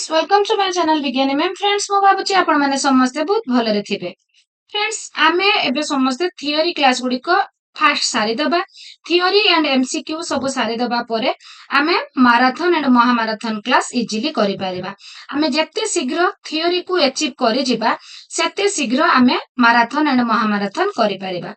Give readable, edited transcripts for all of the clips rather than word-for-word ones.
Friends welcome to my channel Vigyani ma'am. Friends मो भाबुची आपण माने समस्त बहुत भलरे थिबे। फ्रेंड्स आमे एबे समस्त थियोरी क्लास गुडी को फास्ट सारी दबा। थियोरी एंड एमसीक्यू सब सारी दबा परे आमे मैराथन एंड महामाराथन क्लास इजीली करि परिबा। आमे जत्ते शीघ्र थियोरी को अचीव करि जिबा सेते शीघ्र आमे मैराथन एंड महामाराथन करि परिबा।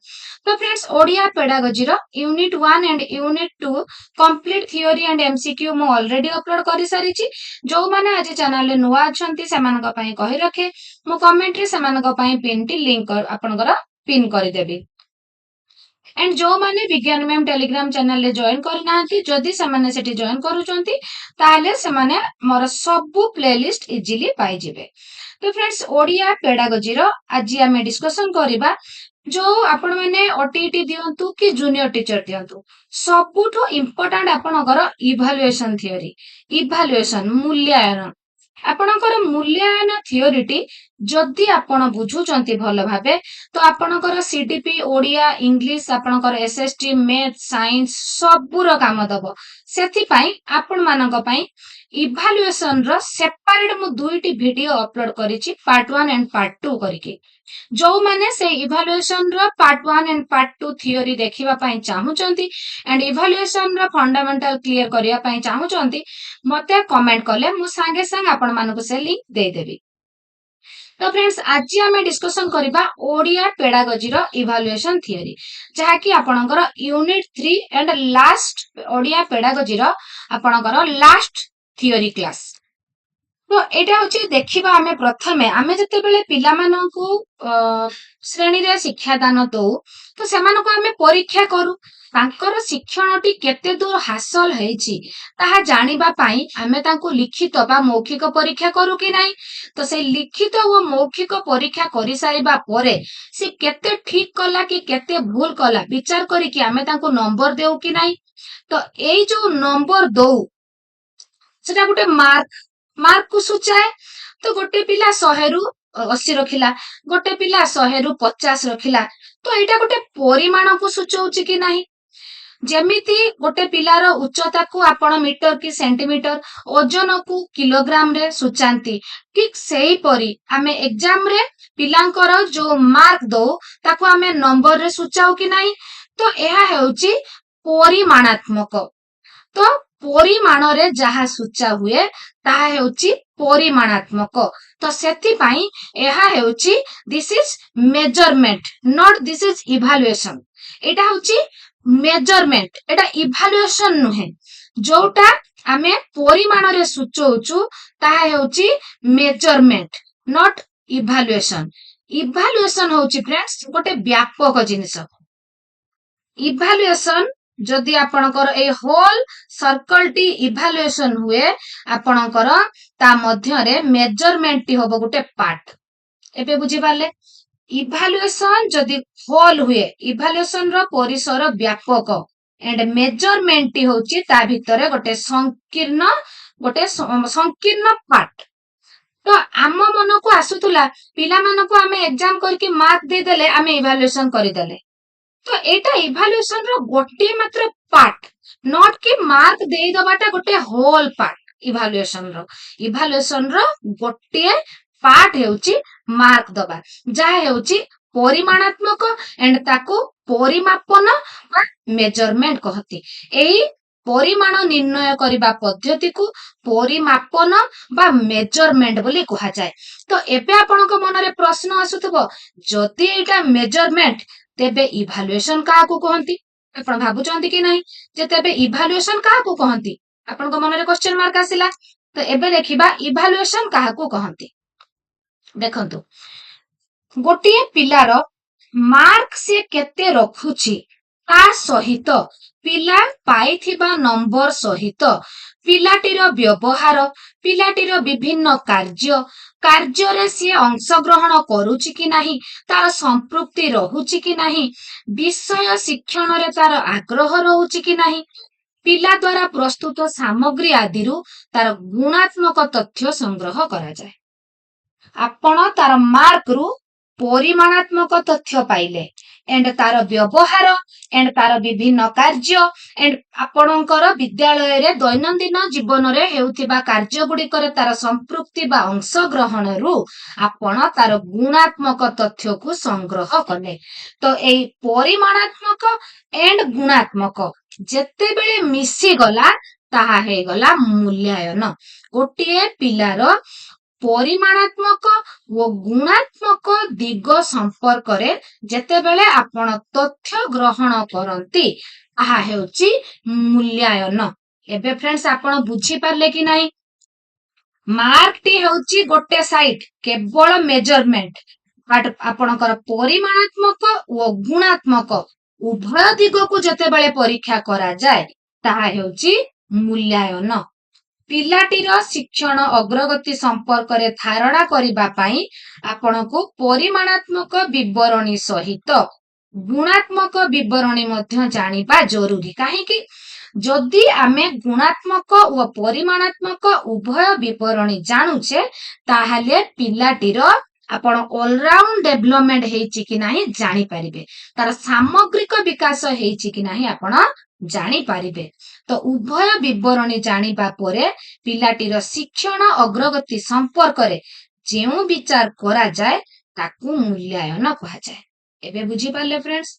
तो फ्रेंड्स ओडिया पेडागोजी रो unit 1 and unit 2 complete theory and MCQ मो ऑलरेडी अपलोड करि सारी छी। जो माने आज चैनल नुआ अछंती सेमानक पई कहि रखे मो कमेंट रे सेमानक पई पिन टी लिंक आपनकर पिन करि देबी। एंड जो माने विज्ञान मैम टेलीग्राम चैनल रे जॉइन करनांती जदि सेमाने सेठी जॉइन करूचंती ताले सेमाने मोर सब प्लेलिस्ट इजीली पाई जिवे। तो फ्रेंड्स ओडिया पेडागोजी रो आज आमे डिस्कशन करिबा जो आपण माने ओटीटी दियंतु कि जूनियर टीचर दियंतु सबुठो इंपोर्टेंट आपनकर इवैल्यूएशन थियोरी इवैल्यूएशन मूल्यांकन आपणकर मूल्यांकन थियोरीटी जदि आपण बुझुचंती भल भाबे तो आपणकर सीडीपी ओडिया इंग्लिश आपणकर एसएसटी मैथ साइंस सबुर काम दबो। सेथि पई आपण मानक पई इवैल्यूएशन रो सेपरेट मु दुईटी वीडियो अपलोड करिछि पार्ट 1 एंड पार्ट 2 करिके। जो माने से इवैल्यूएशन रो पार्ट 1 एंड पार्ट 2 थियोरी देखिबा पई चाहुचंती एंड इवैल्यूएशन रो फंडामेंटल क्लियर करिया पई चाहुचंती मते कमेंट कले मु संगे संग आपण मानको से लिंक दे देबी। तो फ्रेंड्स आज आमे डिस्कशन करिबा ओडिया पेडागोजी रो इवैल्यूएशन थियोरी जहा कि आपणकर unit 3 and last Odia pedagogy रो आपणकर लास्ट थियोरी क्लास। तो एटा होची देखिबा आमे प्रथमे आमे जते बेले पिला मानकू श्रेणी रे शिक्षा दान दो तो सेमानको आमे परीक्षा करू तांकर शिक्षणटी केते दूर हासिल हेछि ताहा जानिबा पाई आमे तांको लिखित बा मौखिक परीक्षा करू कि नाही। तो से लिखित व मौखिक परीक्षा करि सारिबा परे से केते ठीक कला कि केते भूल कला विचार करी कि आमे तांको नंबर देउ कि नाही। तो एई जो नंबर दो सेटा गुटे मार्क को सूचाए। तो गोटे पिला 100 रु 80 रखिला गोटे पिला 100 रु 50 रखिला तो एटा गोटे परिमाण को सूचौछि कि नाही। जेमिति गोटे पिलार उच्चता को आपण मीटर कि सेंटीमीटर ओजन को किलोग्राम रे सूचांती ठीक सेही परी आमे एग्जाम रे पिलांकर जो मार्क दो ताको आमे नंबर रे सूचाऊ कि नाही। तो एहा हेउची परिमाणात्मक। तो परिमाण रे जहा सूचा हुए ताहा हेउची परिमाणात्मक। तो सेति पई एहा हेउची this is measurement not this is evaluation. एटा होची मेजरमेंट एटा इवैल्यूएशन नुहे जोटा आमे परिमाण रे सूचौचु ताहा हेउची मेजरमेंट नॉट इवैल्यूएशन। इवैल्यूएशन होची फ्रेंड्स गोटे व्यापक जिनिस। इवैल्यूएशन जदि आपणकर ए होल सर्कल टी इवैल्यूएशन हुए आपणकर ता मध्य रे मेजरमेंट टी होबो गोटे पार्ट। एबे बुझी पाले इवैल्यूएशन जदि होल हुए इवैल्यूएशन रो परिसर व्यापक एंड मेजरमेंट टी होची ता भितरे गोटे संकीर्ण पार्ट। तो आम मन को आसुतुला पिला मन को आमे एग्जाम करके मार्क दे देले आमे इवैल्यूएशन करि देले। तो एटा इवैल्यूएशन रो गोटे मात्र पार्ट नॉट कि मार्क देई दबाटा गोटे होल पार्ट। इवैल्यूएशन रो गोटे पार्ट हेउची मार्क दबा जहा हेउची परिमाणात्मक एंड ताको परिमापन बा मेजरमेंट कहती। एई परिमाण निर्णय करिबा पद्धति को परिमापन बा मेजरमेंट बोली कहा जाए। तो एबे आपनक मन रे प्रश्न आसुथबो जदि एटा मेजरमेंट तेबे इवैल्यूएशन काहाकू कहंती। आपण भाबुचंती कि नाही जे तेबे इवैल्यूएशन काहाकू कहंती आपनक मन रे क्वेश्चन मार्क आसिला। तो एबे देखिबा इवैल्यूएशन काहाकू कहंती। देखंतु गोटिए पिलार मार्क से केते रखुची ता सहित पिला पाइथिबा नंबर सहित पिलाटीर व्यवहार पिलाटीर विभिन्न कार्य रे से अंशग्रहण करूची कि नाही तार संपृक्ति रहुची कि नाही विषय शिक्षण रे तार आग्रह रहुची कि नाही पिला द्वारा प्रस्तुत सामग्री आदिरु तार गुणात्मक तथ्य संग्रह करा जाए। आपण तार मार्क रु ପରିମାଣାତ୍ମକ ତଥ୍ୟ ପାଇଲେ ଏଣ୍ଡ ତାର ବ୍ୟବହାର ଏଣ୍ଡ ତାର ବିଭିନ୍ନ କାର୍ଯ୍ୟ ଏଣ୍ଡ ଆପଣଙ୍କର ବିଦ୍ୟାଳୟରେ ଦୈନନ୍ଦିନ ଜୀବନରେ ହେଉଥିବା କାର୍ଯ୍ୟ ଗୁଡିକରେ ତାର ସମ୍ପୃକ୍ତି ବା ଅଂଶଗ୍ରହଣରୁ ଆପଣ ତାର ଗୁଣାତ୍ମକ ତଥ୍ୟକୁ ସଂଗ୍ରହ କଲେ। ତ ଏଇ ପରିମାଣାତ୍ମକ ଏଣ୍ଡ ଗୁଣାତ୍ମକ ଯେତେବେଳେ ମିଶିଗଲା ତାହା ହେଇଗଲା ମୂଲ୍ୟାୟନ। ଗୋଟିଏ ପିଲାର ପରିମାଣାତ୍ମକ ଓ ଗୁଣାତ୍ମକ ଦିଗ ସମ୍ପର୍କରେ ଯେତେବେଳେ ଆପଣ ତଥ୍ୟ ଗ୍ରହଣ କରନ୍ତି ତାହା ହେଉଛି ମୂଲ୍ୟାୟନ। ଏବେ ଫ୍ରେଣ୍ଡସ୍ ଆପଣ ବୁଝିପାରିଲେ କି ନାହିଁ? ମାର୍କଟି ହେଉଛି ଗୋଟେ ସାଇଡ କେବଳ ମେଜରମେଣ୍ଟ, ବଟ୍ ଆପଣଙ୍କର ପରିମାଣାତ୍ମକ ଓ ଗୁଣାତ୍ମକ ଉଭୟ ଦିଗକୁ ଯେତେବେଳେ ପରୀକ୍ଷା କରାଯାଏ ତାହା ହେଉଛି ମୂଲ୍ୟାୟନ। ପିଲାଟିର ଶିକ୍ଷଣ ଅଗ୍ରଗତି ସମ୍ପର୍କରେ ଧାରଣା କରିବା ପାଇଁ ଆପଣଙ୍କୁ ପରିମାଣାତ୍ମକ ବିବରଣୀ ସହିତ ଗୁଣାତ୍ମକ ବିବରଣୀ ମଧ୍ୟ ଜାଣିବା ଜରୁରୀ। କାହିଁକି? ଯଦି ଆମେ ଗୁଣାତ୍ମକ ଓ ପରିମାଣାତ୍ମକ ଉଭୟ ବିବରଣୀ ଜାଣୁଛେ ତାହେଲେ ପିଲାଟିର ଆପଣ ଅଲରାଉଣ୍ଡ ଡେଭଲପମେଣ୍ଟ ହେଇଛି କି ନାହିଁ ଜାଣିପାରିବେ, ତାର ସାମଗ୍ରିକ ବିକାଶ ହେଇଛି କି ନାହିଁ ଆପଣ ଜାଣିପାରିବେ। ତ ଉଭୟ ବିବରଣୀ ଜାଣିବା ପରେ ପିଲାଟିର ଶିକ୍ଷଣ ଅଗ୍ରଗତି ସମ୍ପର୍କରେ ଯେଉଁ ବିଚାର କରାଯାଏ ତାକୁ ମୂଲ୍ୟାୟନ କୁହାଯାଏ। ଏବେ ବୁଝିପାରିଲେ ଫ୍ରେଣ୍ଡସ୍?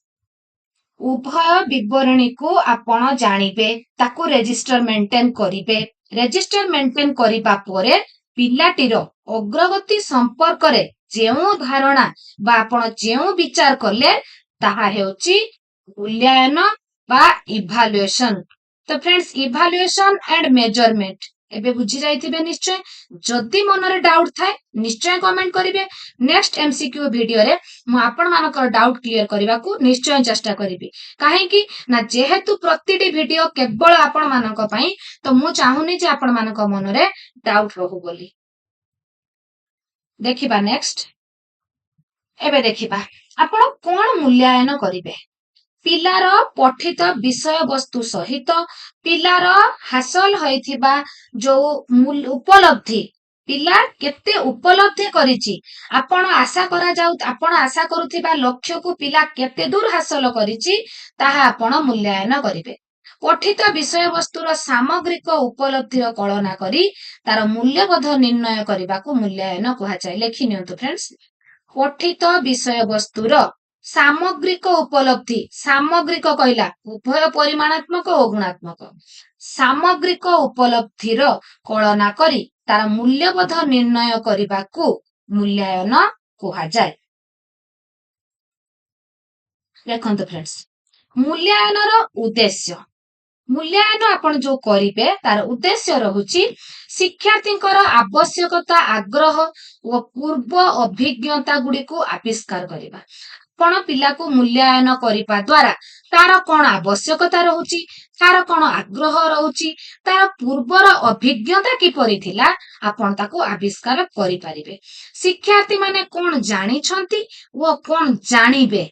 ଉଭୟ ବିବରଣୀକୁ ଆପଣ ଜାଣିବେ, ତାକୁ ରେଜିଷ୍ଟର ମେଣ୍ଟେନ କରିବେ। ରେଜିଷ୍ଟର ମେଣ୍ଟେନ କରିବା ପରେ ପିଲାଟିର ଅଗ୍ରଗତି ସମ୍ପର୍କରେ ଯେଉଁ ଧାରଣା ବା ଆପଣ ଯେଉଁ ବିଚାର କଲେ ତାହା ହେଉଛି ମୂଲ୍ୟାୟନ ବା ଇଭାଲୁଏସନ। ତ ଫ୍ରେଣ୍ଡସ୍ ଇଭାଲୁଏସନ ଆଣ୍ଡ ମେଜରମେଣ୍ଟ ଏବେ ବୁଝି ଯାଇଥିବେ ନିଶ୍ଚୟ। ଯଦି ମନରେ ଡାଉଟ୍ ଥାଏ ନିଶ୍ଚୟ କମେଣ୍ଟ କରିବେ। ନେକ୍ସଟ MCQ ଭିଡିଓରେ ମୁଁ ଆପଣମାନଙ୍କର ଡାଉଟ୍ କ୍ଲିୟର କରିବାକୁ ନିଶ୍ଚୟ ଚେଷ୍ଟା କରିବି। କାହିଁକି ନା ଯେହେତୁ ପ୍ରତିଟି ଭିଡିଓ କେବଳ ଆପଣମାନଙ୍କ ପାଇଁ, ତ ମୁଁ ଚାହୁଁନି ଯେ ଆପଣମାନଙ୍କ ମନରେ ଡାଉଟ୍ ରହୁ ବୋଲି। ଦେଖିବା ନେକ୍ସଟ। ଏବେ ଦେଖିବା ଆପଣ କଣ ମୂଲ୍ୟାୟନ କରିବେ। ପିଲାର ପଠିତ ବିଷୟବସ୍ତୁ ସହିତ ପିଲାର ହାସଲ ହୋଇଥିବା ଯୋଉ ଉପଲବ୍ଧି, ପିଲା କେତେ ଉପଲବ୍ଧି କରିଛି, ଆପଣ ଆଶା କରୁଥିବା ଲକ୍ଷ୍ୟକୁ ପିଲା କେତେ ଦୂର ହାସଲ କରିଛି ତାହା ଆପଣ ମୂଲ୍ୟାୟନ କରିବେ। ପଠିତ ବିଷୟବସ୍ତୁର ସାମଗ୍ରିକ ଉପଲବ୍ଧିର କଳନା କରି ତାର ମୂଲ୍ୟବୋଧ ନିର୍ଣ୍ଣୟ କରିବାକୁ ମୂଲ୍ୟାୟନ କୁହାଯାଏ। ଲେଖି ନିଅନ୍ତୁ ଫ୍ରେଣ୍ଡସ୍। ପଠିତ ବିଷୟବସ୍ତୁର ସାମଗ୍ରିକ ଉପଲବ୍ଧି, ସାମଗ୍ରିକ କହିଲା ଉଭୟ ପରିମାଣାତ୍ମକ ଓ ଗୁଣାତ୍ମକ, ସାମଗ୍ରିକ ଉପଲବ୍ଧିର କଳନା କରି ତାର ମୂଲ୍ୟବୋଧ ନିର୍ଣ୍ଣୟ କରିବାକୁ ମୂଲ୍ୟାୟନ କୁହାଯାଏ। ଦେଖନ୍ତୁ ଫ୍ରେଣ୍ଡସ୍, ମୂଲ୍ୟାୟନର ଉଦ୍ଦେଶ୍ୟ। ମୂଲ୍ୟାୟନ ଆପଣ ଯୋଉ କରିବେ ତାର ଉଦ୍ଦେଶ୍ୟ ରହୁଛି ଶିକ୍ଷାର୍ଥୀଙ୍କର ଆବଶ୍ୟକତା, ଆଗ୍ରହ ଓ ପୂର୍ବ ଅଭିଜ୍ଞତା ଗୁଡିକୁ ଆବିଷ୍କାର କରିବା। ଆପଣ ପିଲାକୁ ମୂଲ୍ୟାୟନ କରିବା ଦ୍ୱାରା ତାର କଣ ଆବଶ୍ୟକତା ରହୁଛି, ତାର କଣ ଆଗ୍ରହ ରହୁଛି, ତାର ପୂର୍ବର ଅଭିଜ୍ଞତା କିପରି ଥିଲା ଆପଣ ତାକୁ ଆବିଷ୍କାର କରିପାରିବେ। ଶିକ୍ଷାର୍ଥୀ ମାନେ କଣ ଜାଣିଛନ୍ତି ଓ କଣ ଜାଣିବେ,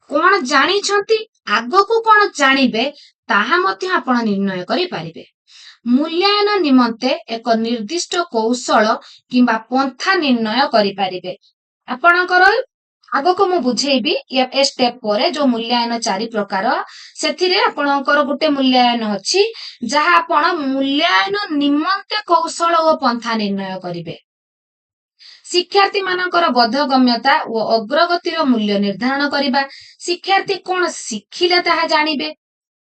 କଣ ଜାଣିଛନ୍ତି ଆଗକୁ କଣ ଜାଣିବେ ତାହା ମଧ୍ୟ ଆପଣ ନିର୍ଣ୍ଣୟ କରିପାରିବେ। ମୂଲ୍ୟାୟନ ନିମନ୍ତେ ଏକ ନିର୍ଦ୍ଦିଷ୍ଟ କୌଶଳ କିମ୍ବା ପନ୍ଥା ନିର୍ଣ୍ଣୟ କରିପାରିବେ। ଆପଣଙ୍କର ଆଗକୁ ମୁଁ ବୁଝେଇବି ଏ ଷ୍ଟେପ ପରେ ଯୋଉ ମୂଲ୍ୟାୟନ 4 ପ୍ରକାର, ସେଥିରେ ଆପଣଙ୍କର ଗୋଟେ ମୂଲ୍ୟାୟନ ଅଛି ଯାହା ଆପଣ ମୂଲ୍ୟାୟନ ନିମନ୍ତେ କୌଶଳ ଓ ପନ୍ଥା ନିର୍ଣ୍ଣୟ କରିବେ। ଶିକ୍ଷାର୍ଥୀ ମାନଙ୍କର ବୋଧଗମ୍ୟତା ଓ ଅଗ୍ରଗତିର ମୂଲ୍ୟ ନିର୍ଦ୍ଧାରଣ କରିବା। ଶିକ୍ଷାର୍ଥୀ କଣ ଶିଖିଲେ ତାହା ଜାଣିବେ।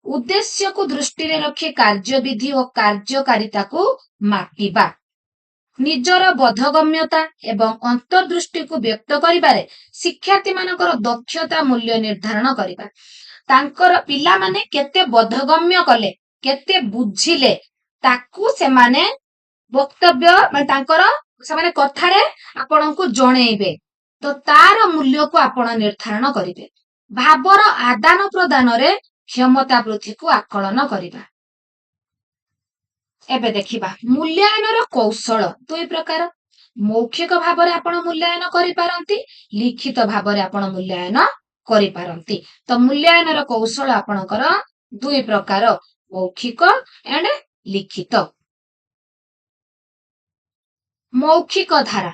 ଉଦ୍ଦେଶ୍ୟକୁ ଦୃଷ୍ଟିରେ ରଖି କାର୍ଯ୍ୟବିଧି ଓ କାର୍ଯ୍ୟକାରିତାକୁ ମାପିବା। ନିଜର ବୋଧଗମ୍ୟତା ଏବଂ ଅନ୍ତର୍ଦୃଷ୍ଟିକୁ ବ୍ୟକ୍ତ କରିବାରେ ଶିକ୍ଷାର୍ଥୀ ମାନଙ୍କର ଦକ୍ଷତା ମୂଲ୍ୟ ନିର୍ଦ୍ଧାରଣ କରିବା। ତାଙ୍କର ପିଲାମାନେ କେତେ ବୋଧଗମ୍ୟ କଲେ, କେତେ ବୁଝିଲେ ତାକୁ ସେମାନେ ବକ୍ତବ୍ୟ ତାଙ୍କର ସେମାନେ କଥାରେ ଆପଣଙ୍କୁ ଜଣେଇବେ। ତ ତାର ମୂଲ୍ୟକୁ ଆପଣ ନିର୍ଦ୍ଧାରଣ କରିବେ। ଭାବର ଆଦାନ ପ୍ରଦାନରେ କ୍ଷମତା ବୃଦ୍ଧିକୁ ଆକଳନ କରିବା। ଏବେ ଦେଖିବା ମୂଲ୍ୟାୟନର କୌଶଳ 2 ପ୍ରକାର। ମୌଖିକ ଭାବରେ ଆପଣ ମୂଲ୍ୟାୟନ କରିପାରନ୍ତି, ଲିଖିତ ଭାବରେ ଆପଣ ମୂଲ୍ୟାୟନ କରିପାରନ୍ତି। ତ ମୂଲ୍ୟାୟନର କୌଶଳ ଆପଣଙ୍କର 2 ପ୍ରକାର, ମୌଖିକ ଏଣ୍ଡ ଲିଖିତ। ମୌଖିକ ଧାରା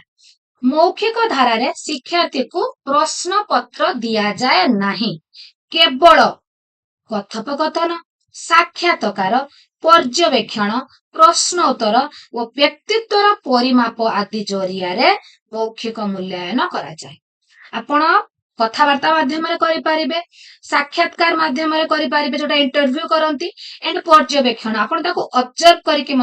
मौखिक धारा रे शिक्षार्थी को प्रश्न पत्र दिया जाए नहीं, केवल कथोपकथन, साक्षात्कार, पर्यवेक्षण, प्रश्न उत्तर और व्यक्तित्वर परिमाप आदि जरिया मौखिक मूल्यांकन कराଯାए। आपण कथबार्ता माध्यम करें, साक्षात्कार माध्यम करें जो इंटरव्यू करती एंड पर्यवेक्षण आपण ऑब्जर्व करके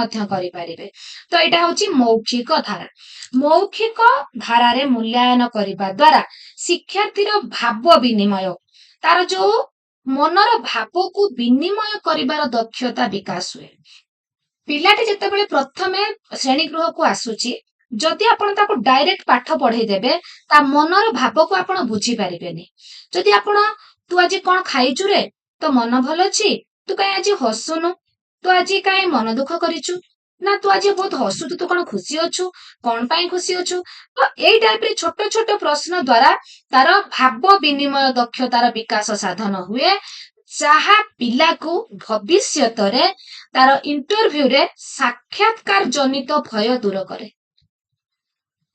तो यहाँ हूँ मौखिक धारा। मौखिक धारा रे मूल्यांकन करने द्वारा शिक्षार्थी भाव विनिमय तार जो मनर भाव को विनिमय कर दक्षता विकास हुए। पिलाटी जितेबाला प्रथमे श्रेणी गृह को आसुची जदि आपण ताको डायरेक्ट पाठ पढ़े देबे ता मनर भाव को आपण बुझी पारिबेनी। जदि आपण तू आज कोन खाइचु रे तो मन भल अछि, तू काई आज हसुनु, तू आज काई मन दुख करिचु ना, तू आज बहुत हसुतु, तू कोन खुशी अछु, कोन पाई खुशी अछु। तो एई टाइप रे छोट छोट प्रश्न द्वारा तार भाव विनिमय दक्षतार विकास साधन हुए, जहा पिला को भविष्यत रे तार इंटरव्यू रे साक्षात्कार जनित भय दूर करे।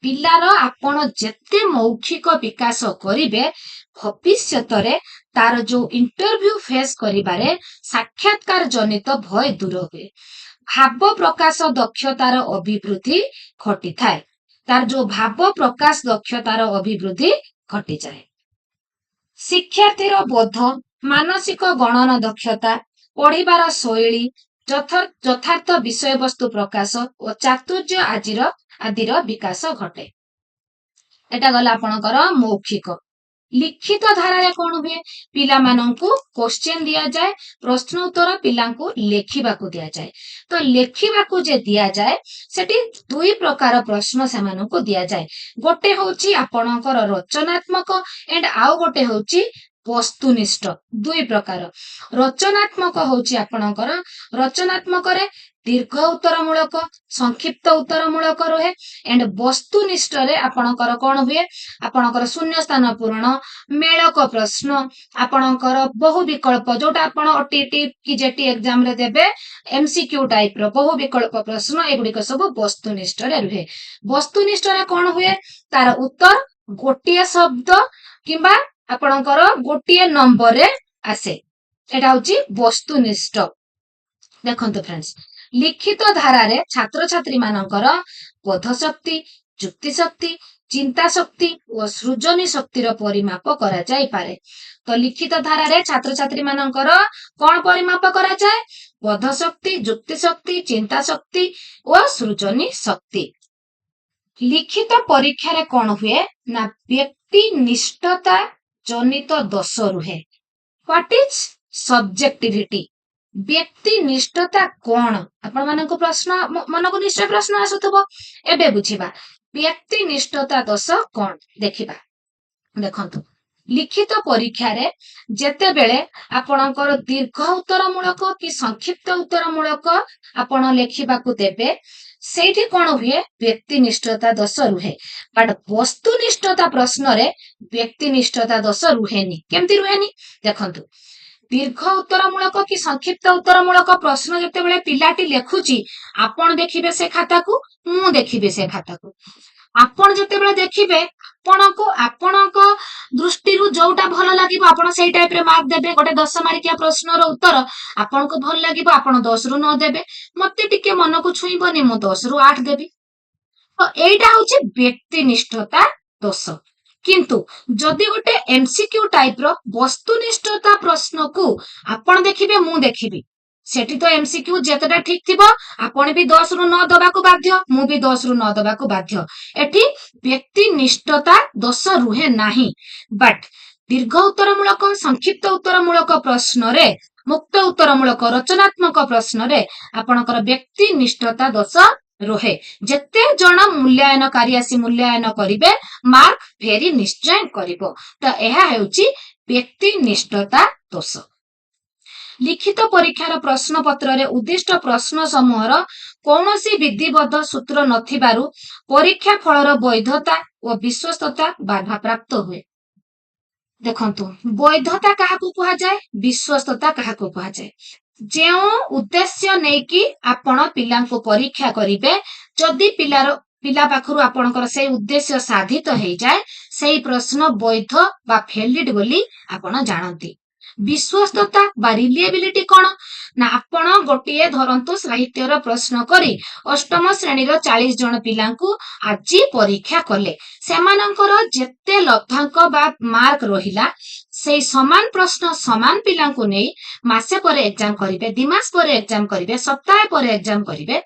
पिलार आपण जेते मौखिक विकास करिवे भविष्यत रे तार जो इंटरव्यू फेस करिबारे साक्षात्कार जनित भय दूर हुए, भाव प्रकाश दक्षतार अभिवृद्धि घटी थाए, तार जो भाव प्रकाश दक्षतार अभिवृद्धि घटी जाए। शिक्षार्थीर बोध, मानसिक गणन दक्षता, पढ़िबार शैली, यथार्थ विषय वस्तु प्रकाश और चातुर्य आदिर विकास घटे। एटा गला आपणकर मौखिक। लिखित धारा रे कोन हुए, पिला माननकु क्वेश्चन दिया जाए, प्रश्न उत्तर पिलांकु लेखिबाकु दिया जाए। तो लेखिबाकु जे दिया जाए सेठी दुई प्रकार प्रश्न सेमानकु दिया जाए, गोटे होची आपणकर रचनात्मक एंड आउ गोटे होची वस्तुनिष्ठ। दुई प्रकार रचनात्मक होची आपणकर रचनात्मक रे दीर्घ उत्तरमूलक, संक्षिप्त उत्तरमूलक रहे एंड वस्तुनिष्ठ रे आपणकर कोन हुए, आपणकर शून्य स्थान पूरण, मेलक प्रश्न, आपणकर बहु विकल्प जोटा आपण ओटीटी की जेटी एग्जाम रे देबे एमसीक्यू टाइप रो बहु विकल्प प्रश्न एगुडी को सब वस्तुनिष्ठ रे रहे। वस्तुनिष्ठ रे कोन हुए, तार उत्तर गोटिए शब्द किंबा आपणकर गोटिए नंबर रे आसे, एटा होची वस्तुनिष्ठ। देखंतु फ्रेंड्स, लिखित धारा रे छात्र छात्री मानकर बोध शक्ति, युक्ति शक्ति, चिंता शक्ति और सृजनी शक्तिर परिमाप करा जाय पारे। तो लिखित धारा रे छात्र छात्री मानकर कोन परिमाप करा जाय, बोध शक्ति, युक्ति शक्ति, चिंता शक्ति और सृजनी शक्ति। लिखित परीक्षा रे कोन हुए ना व्यक्ति निष्ठता जनित दोष रुहे। व्हाट इज सब्जेक्टिविटी, व्यक्ति निष्ठता कोण, आपण मानको प्रश्न मन को निश्चय प्रश्न आसुथबो, एबे बुझिबा व्यक्ति निष्ठता दोष कोण देखिबा। देखंतु लिखित परीक्षा रे जेते बेले आपणकर दीर्घ उत्तरमूलक कि संक्षिप्त उत्तरमूलक आपण लेखिबाकू देबे सेठी कोन हुए, व्यक्ति निष्ठता दोष रुहे। बट वस्तुनिष्ठता प्रश्न रे व्यक्ति निष्ठता दोष रुहेनी। केमती रुहेनी देखंतु, दीर्घ उत्तरमूलक कि संक्षिप्त उत्तरमूलक प्रश्न जेतेबेले पिलाटी लेखुची आपण देखिबे से खाता को, मु देखिबे से खाता को। आपण जेतेबेले देखिबे आपणको आपणको दृष्टिरु जोटा भल लागिबो आपण सेई टाइप रे मार्क देबे। गोटे 10 मार्किया प्रश्न रो उत्तर आपणको भल लागिबो आपण 10 रु 9 देबे, मते टिके मन को छुईबनी मु 10 रु 8 देबी। तो एटा होची व्यक्तिनिष्ठता दोष। किंतु जदि गोटे एमसीक्यू टाइप रो वस्तुनिष्ठता प्रश्न को आपण देखिबे मु देखिबी, सेठी तो एमसीक्यू जेतटा ठीक थिबो आपण भी 10 रु 9 दबा को बाध्य, मु भी 10 रु 9 दबा को बाध्य। एठी व्यक्तिनिष्ठता दोष रुहे नाही। बट दीर्घ उत्तरमूलक, संक्षिप्त उत्तरमूलक प्रश्न रे, मुक्त उत्तरमूलक, रचनात्मक प्रश्न रे आपणकर व्यक्तिनिष्ठता दोष रोहे। जेते जण मूल्यांकनकारी आसी मूल्यांकन करिवे मार्क भेरी निश्चय करिवो। तो एहा हेउची व्यक्तिनिष्ठता दोष। लिखित परीक्षार प्रश्न पत्र रे उद्दिष्ट प्रश्न समूहर कौनसी विधिबद्ध सूत्र नथिबारु परीक्षा फलर वैधता और विश्वस्तता बाधा प्राप्त हुए। देखंतु वैधता काहाकू कहा जाए, विश्वस्तता काहाकू कहा जाए। जेउ उद्देश्य नेकी आपण पिलांको परीक्षा करिवे, जदि पिलार ପିଲା ପାଖରୁ ଆପଣଙ୍କର ସେଇ ଉଦ୍ଦେଶ୍ୟ ସାଧିତ ହେଇଯାଏ, ସେଇ ପ୍ରଶ୍ନ ବୈଧ ବା ଭ୍ୟାଲିଡ ବୋଲି ଆପଣ ଜାଣନ୍ତି। ବିଶ୍ୱସ୍ତତା ବା ରିଲିଏବିଲିଟି କଣ? ନା ଆପଣ ଗୋଟିଏ ଧରନ୍ତୁ ସାହିତ୍ୟର ପ୍ରଶ୍ନ କରି ଅଷ୍ଟମ ଶ୍ରେଣୀର 40 ଜଣ ପିଲାଙ୍କୁ ଆଜି ପରୀକ୍ଷା କଲେ, ସେମାନଙ୍କର ଯେତେ ଲବ୍ଧାଙ୍କ ବା ମାର୍କ ରହିଲା ସେଇ ସମାନ ପ୍ରଶ୍ନ ସମାନ ପିଲାଙ୍କୁ ନେଇ ମାସେ ପରେ ଏକ୍ଜାମ କରିବେ, 2 ମାସ ପରେ ଏକ୍ଜାମ କରିବେ, ସପ୍ତାହେ ପରେ ଏକ୍ଜାମ କରିବେ।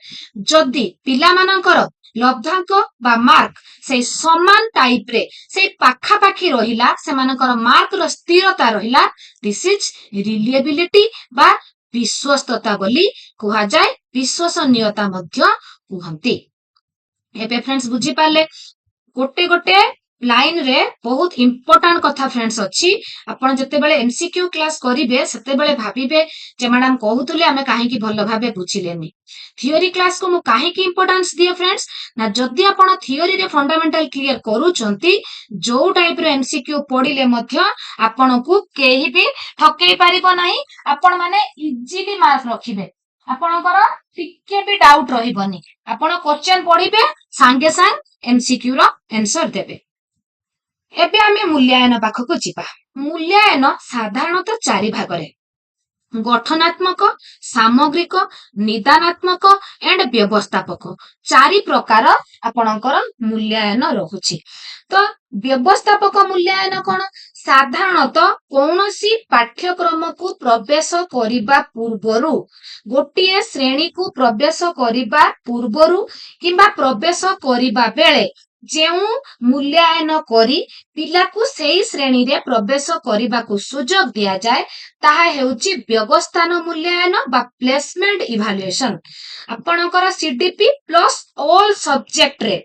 ଯଦି ପିଲାମାନଙ୍କର ଲବ୍ଧାଙ୍କ ବା ମାର୍କ ସେଇ ସମାନ ଟାଇପରେ ସେଇ ପାଖାପାଖି ରହିଲା, ସେମାନଙ୍କର ମାର୍କର ସ୍ଥିରତା ରହିଲା, ଦିସ୍ ଇଜ ରିଲିଏବିଲିଟି ବା ବିଶ୍ୱସ୍ତତା ବୋଲି କୁହାଯାଏ, ବିଶ୍ୱସନୀୟତା ମଧ୍ୟ କୁହନ୍ତି। ଏବେ ଫ୍ରେଣ୍ଡସ୍ ବୁଝିପାରିଲେ, ଗୋଟେ ଗୋଟେ ଲାଇନ ରେ ବହୁତ ଇମ୍ପୋର୍ଟାଣ୍ଟ କଥା ଫ୍ରେଣ୍ଡସ୍ ଅଛି। ଆପଣ ଯେତେବେଳେ MCQ କ୍ଲାସ କରିବେ ସେତେବେଳେ ଭାବିବେ ଯେ ମ୍ୟାଡାମ କହୁଥିଲେ ଆମେ କାହିଁକି ଭଲ ଭାବେ ବୁଝିଲେନି। ଥିଓରି କ୍ଲାସକୁ ମୁଁ କାହିଁକି ଇମ୍ପୋର୍ଟାନ୍ସ ଦିଏ ଫ୍ରେଣ୍ଡସ୍, ନା ଯଦି ଆପଣ ଥିଓରିରେ ଫଣ୍ଡାମେଣ୍ଟାଲ କ୍ଲିୟର କରୁଛନ୍ତି, ଯୋଉ ଟାଇପର MCQ ପଢିଲେ ମଧ୍ୟ ଆପଣଙ୍କୁ କେହି ବି ଠକେଇ ପାରିବ ନାହିଁ, ଆପଣ ମାନେ ଇଜିଲି ମାର୍କ ରଖିବେ, ଆପଣଙ୍କର ଟିକେ ବି ଡାଉଟ ରହିବନି। ଆପଣ କ୍ୱେଶ୍ଚନ ପଢିବେ, ସାଙ୍ଗେ ସାଙ୍ଗ MCQ ର ଆନ୍ସର ଦେବେ। ଏବେ ଆମେ ମୂଲ୍ୟାୟନ ପାଖକୁ ଯିବା। ମୂଲ୍ୟାୟନ ସାଧାରଣତଃ 4 ଭାଗରେ, ଗଠନାତ୍ମକ, ସାମଗ୍ରିକ, ନିଦାନାତ୍ମକ ଏଣ୍ଡ ବ୍ୟବସ୍ଥାପକ, 4 ପ୍ରକାର ଆପଣଙ୍କର ମୂଲ୍ୟାୟନ ରହୁଛି। ତ ବ୍ୟବସ୍ଥାପକ ମୂଲ୍ୟାୟନ କଣ? ସାଧାରଣତଃ କୌଣସି ପାଠ୍ୟକ୍ରମକୁ ପ୍ରବେଶ କରିବା ପୂର୍ବରୁ, ଗୋଟିଏ ଶ୍ରେଣୀକୁ ପ୍ରବେଶ କରିବା ପୂର୍ବରୁ କିମ୍ବା ପ୍ରବେଶ କରିବା ବେଳେ ଯେଉଁ ମୂଲ୍ୟାୟନ କରି ପିଲାକୁ ସେଇ ଶ୍ରେଣୀରେ ପ୍ରବେଶ କରିବାକୁ ସୁଯୋଗ ଦିଆଯାଏ ତାହା ହେଉଛି ବ୍ୟବସ୍ଥାନ ମୂଲ୍ୟାୟନ ବା ପ୍ଲେସମେଣ୍ଟ ଇଭାଲୁଏସନ। ଆପଣଙ୍କର CDP ପ୍ଲସ୍ ଅଲ୍ ସବଜେକ୍ଟରେ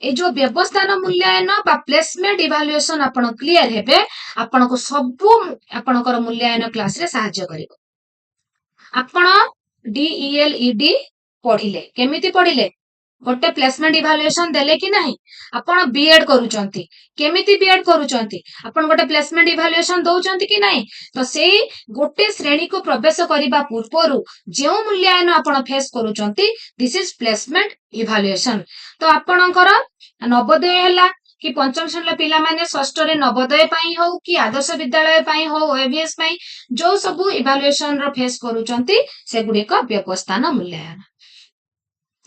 এই ଯୋଉ ବ୍ୟବସ୍ଥାନ ମୂଲ୍ୟାୟନ ବା ପ୍ଲେସମେଣ୍ଟ ଇଭାଲୁଏସନ ଆପଣ କ୍ଲିୟର ହେବେ, ଆପଣଙ୍କୁ ସବୁ ଆପଣଙ୍କର ମୂଲ୍ୟାୟନ କ୍ଲାସରେ ସାହାଯ୍ୟ କରିବ। ଆପଣ DELED ପଢିଲେ, କେମିତି ପଢିଲେ? ଗୋଟେ ପ୍ଲେସମେଣ୍ଟ ଇଭାଲୁଏସନ ଦେଲେ କି ନାହିଁ? ଆପଣ ବିଏଡ କରୁଛନ୍ତି, କେମିତି ବିଏଡ କରୁଛନ୍ତି? ଆପଣ ଗୋଟେ ପ୍ଲେସମେଣ୍ଟ ଇଭାଲୁଏସନ ଦଉଛନ୍ତି କି ନାହିଁ? ତ ସେଇ ଗୋଟେ ଶ୍ରେଣୀକୁ ପ୍ରବେଶ କରିବା ପୂର୍ବରୁ ଯେଉଁ ମୂଲ୍ୟାୟନ ଆପଣ ଫେସ୍ କରୁଛନ୍ତି, ଦିସ୍ ଇଜ ପ୍ଲେସମେଣ୍ଟ ଇଭାଲୁଏସନ। ତ ଆପଣଙ୍କର ନବୋଦୟ ହେଲା କି ପଞ୍ଚମ ଶ୍ରେଣୀର ପିଲାମାନେ ଷଷ୍ଠରେ ନବୋଦୟ ପାଇଁ ହଉ କି ଆଦର୍ଶ ବିଦ୍ୟାଳୟ ପାଇଁ ହଉ, OAVS ପାଇଁ ଯୋଉ ସବୁ ଇଭାଲୁଏସନ ର ଫେସ୍ କରୁଛନ୍ତି ସେଗୁଡିକ ବ୍ୟବସ୍ଥାନ ମୂଲ୍ୟାୟନ।